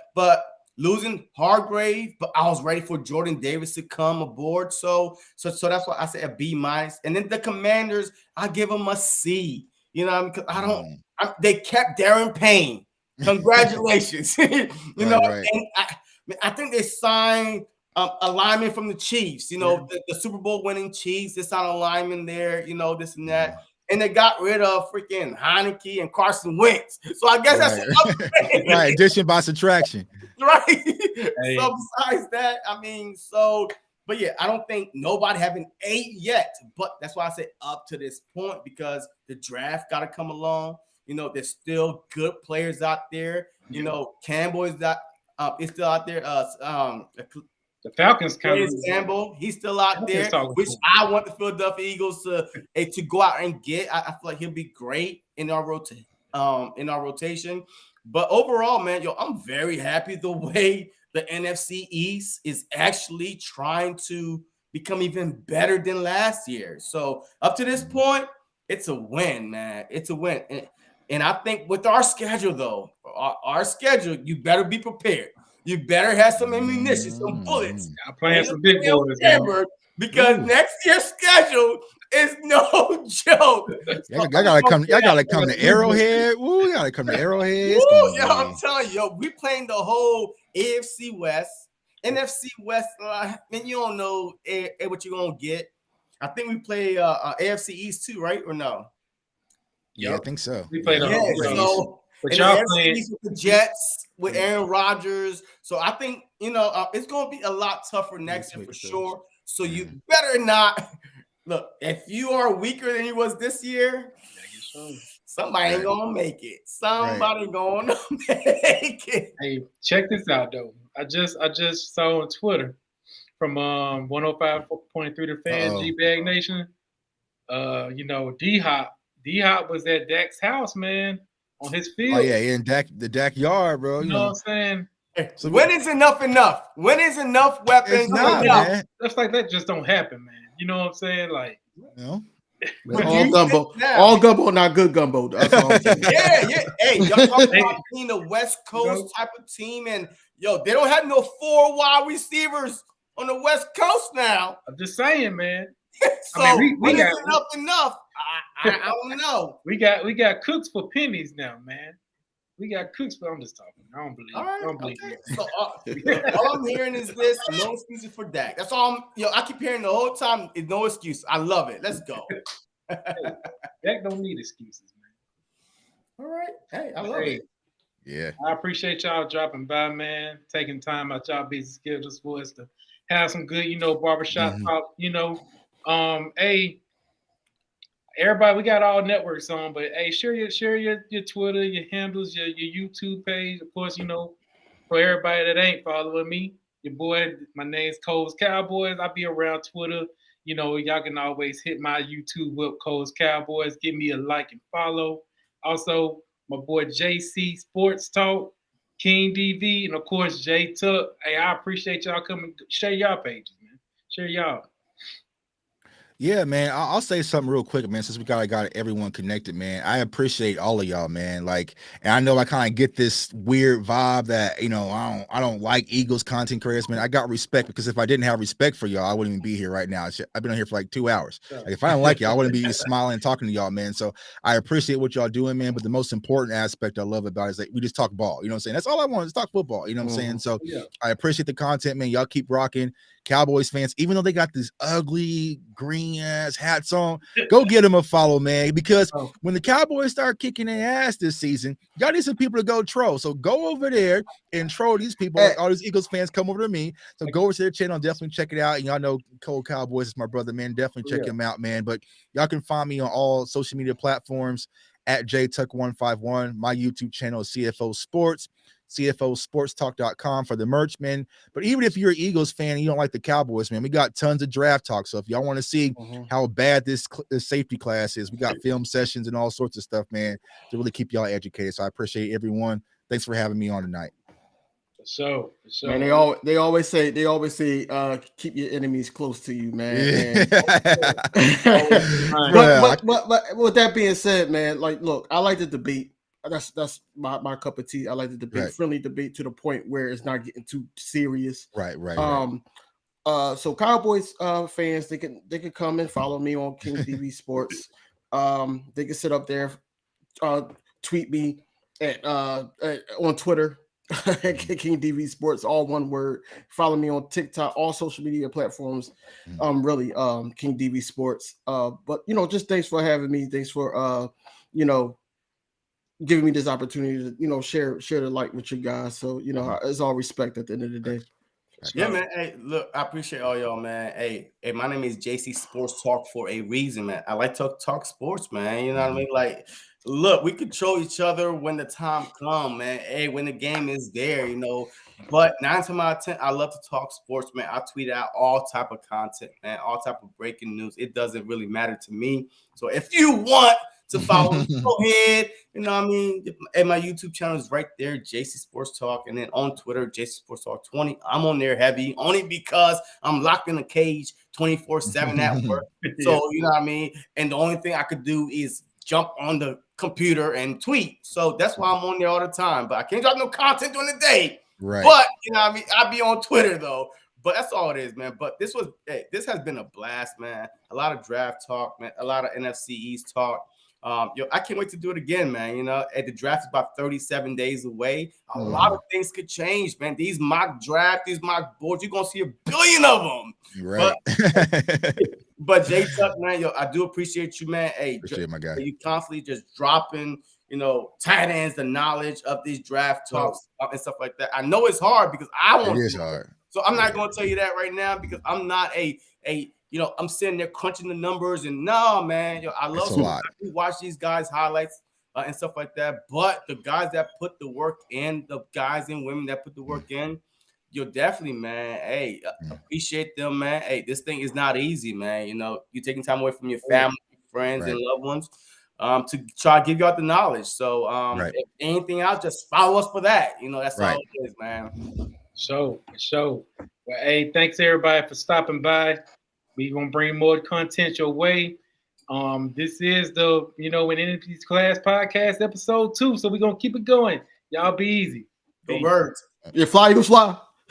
losing Hargrave, but I was ready for Jordan Davis to come aboard. So that's why I said a B-. And then the Commanders, I give them a C. Because they kept Darren Payne. Congratulations. Right. And I think they signed a lineman from the Chiefs, the Super Bowl winning Chiefs. They signed a lineman there, this and that. And they got rid of freaking Heineke and Carson Wentz. So I guess that's an upgrade. Right, addition by subtraction. Right. Hey. So besides that, but yeah, I don't think nobody having 8 yet. But that's why I say up to this point, because the draft got to come along. There's still good players out there. Campbell is still out there. The Falcons Campbell, he's still out there, which I want the Philadelphia Eagles to go out and get. I feel like he'll be great in our rotation. But overall, man, I'm very happy the way the NFC East is actually trying to become even better than last year. So up to this point, it's a win, man. It's a win. And I think with our schedule, though, our schedule, you better be prepared. You better have some ammunition, some bullets. I'm playing some big boys, because next year's schedule is no joke. Y'all gotta come to Arrowhead. Ooh, you gotta come to Arrowhead. I'm telling you, we playing the whole AFC West, NFC West. And you don't know what you're gonna get. I think we play AFC East too, right? Or no? Yeah, I think so. We played but y'all playing with the Jets with Aaron Rodgers. So I think it's gonna be a lot tougher next year for sure. So you better not look. If you are weaker than you was this year, somebody ain't gonna make it. Somebody gonna make it. Hey, check this out though. I just saw on Twitter from 105.3 The Fan, G-Bag Nation. D-Hop was at Dak's house, man, on his field. Oh yeah, in the Dak yard, bro. You know what I'm saying? So when is enough? When is enough weapons? It's not, man. Stuff like that just don't happen, man. You know what I'm saying? Like, all gumbo, not good gumbo. That's all I'm saying. Yeah. Hey, y'all talking about being the West Coast type of team, and they don't have no 4 wide receivers on the West Coast now. I'm just saying, man. So I mean, we got enough. I don't know. We got cooks for pennies now, man. We got cooks, but I'm just talking. I don't believe. Right, I don't believe okay. So all I'm hearing is this: no excuses for Dak. That's all. I keep hearing the whole time. Is no excuse. I love it. Let's go. Dak don't need excuses, man. All right. Hey, I love it. Yeah. I appreciate y'all dropping by, man. Taking time out y'all busy schedules for us to have some good, barbershop talk. Hey, everybody, we got all networks on, but hey, share your Twitter, your handles, your YouTube page. Of course, for everybody that ain't following me, your boy, my name's Cole's Cowboys. I'll be around Twitter. Y'all can always hit my YouTube up, Cole's Cowboys. Give me a like and follow. Also, my boy JC Sports Talk, King DV, and of course Jtuck. Hey, I appreciate y'all coming. Share y'all pages, man. Share y'all. Yeah, man. I'll say something real quick, man, since we got everyone connected, man. I appreciate all of y'all, man. Like, and I know I kind of get this weird vibe that, I don't like Eagles content creators, man. I got respect, because if I didn't have respect for y'all, I wouldn't even be here right now. I've been on here for like 2 hours. Like, if I didn't like y'all, I wouldn't be smiling and talking to y'all, man. So I appreciate what y'all doing, man. But the most important aspect I love about it is that we just talk ball. You know what I'm saying? That's all I want is talk football. You know what I'm saying? So I appreciate the content, man. Y'all keep rocking. Cowboys fans, even though they got these ugly green ass hats on, go get them a follow, man, because when the Cowboys start kicking their ass this season, y'all need some people to go troll. So go over there and troll these people. All these Eagles fans come over to me. So go over to their channel, definitely check it out. And y'all know Cole Cowboys is my brother, man. Definitely check him out, man. But y'all can find me on all social media platforms at Jtuck151. My YouTube channel is CFO Sports. CFOsportstalk.com for the merch, man. But even if you're an Eagles fan and you don't like the Cowboys, man, we got tons of draft talk. So if y'all want to see how bad this safety class is, we got film sessions and all sorts of stuff, man, to really keep y'all educated. So I appreciate everyone. Thanks for having me on tonight. So man, they always say keep your enemies close to you, man. But with that being said, man, like, look, I like the debate. That's my cup of tea. I like the debate, friendly debate to the point where it's not getting too serious. Right. So Cowboys fans, they can come and follow me on King DV Sports. They can sit up there, tweet me at on Twitter. King DV Sports, all one word. Follow me on TikTok, all social media platforms. Really, King DV Sports. But just thanks for having me. Thanks for giving me this opportunity to share the light with you guys. So it's all respect at the end of the day. Yeah, man. Hey, look, I appreciate all y'all, man. Hey, my name is JC Sports Talk for a reason, man. I like to talk sports, man. You know what I mean? Like, look, we control each other when the time comes, man. Hey, when the game is there, But 9 times out of 10, I love to talk sports, man. I tweet out all type of content, man, all type of breaking news. It doesn't really matter to me. So if you want to follow me, go ahead. You know what I mean? And my YouTube channel is right there, JC Sports Talk. And then on Twitter, JC Sports Talk 20. I'm on there heavy only because I'm locked in a cage 24/7 at work. So, you know what I mean? And the only thing I could do is jump on the computer and tweet. So that's why I'm on there all the time. But I can't drop no content during the day. Right. But, you know what I mean? I'll be on Twitter, though. But that's all it is, man. But this has been a blast, man. A lot of draft talk, man. A lot of NFC East talk. I can't wait to do it again, man. The draft is about 37 days away. A lot of things could change, man. These mock draft, these mock boards, you're gonna see a billion of them. Right. But Jtuck, man, I do appreciate you, man. Hey, appreciate my guy. You constantly just dropping, tight ends, the knowledge of these draft talks and stuff like that. I know it's hard because it is hard. So I'm not gonna tell you that right now because I'm not I'm sitting there crunching the numbers and no, man, I love to watch these guys' highlights and stuff like that. But the guys that put the work in, the guys and women that put the work in, definitely, man. Hey, appreciate them, man. Hey, this thing is not easy, man. You're taking time away from your family, friends, and loved ones to try to give you out the knowledge. So if anything else, just follow us for that. That's all it is, man. So. Well, hey, thanks everybody for stopping by. We're gonna bring more content your way. This is the an NFT's Class Podcast episode 2. So we're gonna keep it going. Y'all be easy. Go Birds. You fly, Eagles fly.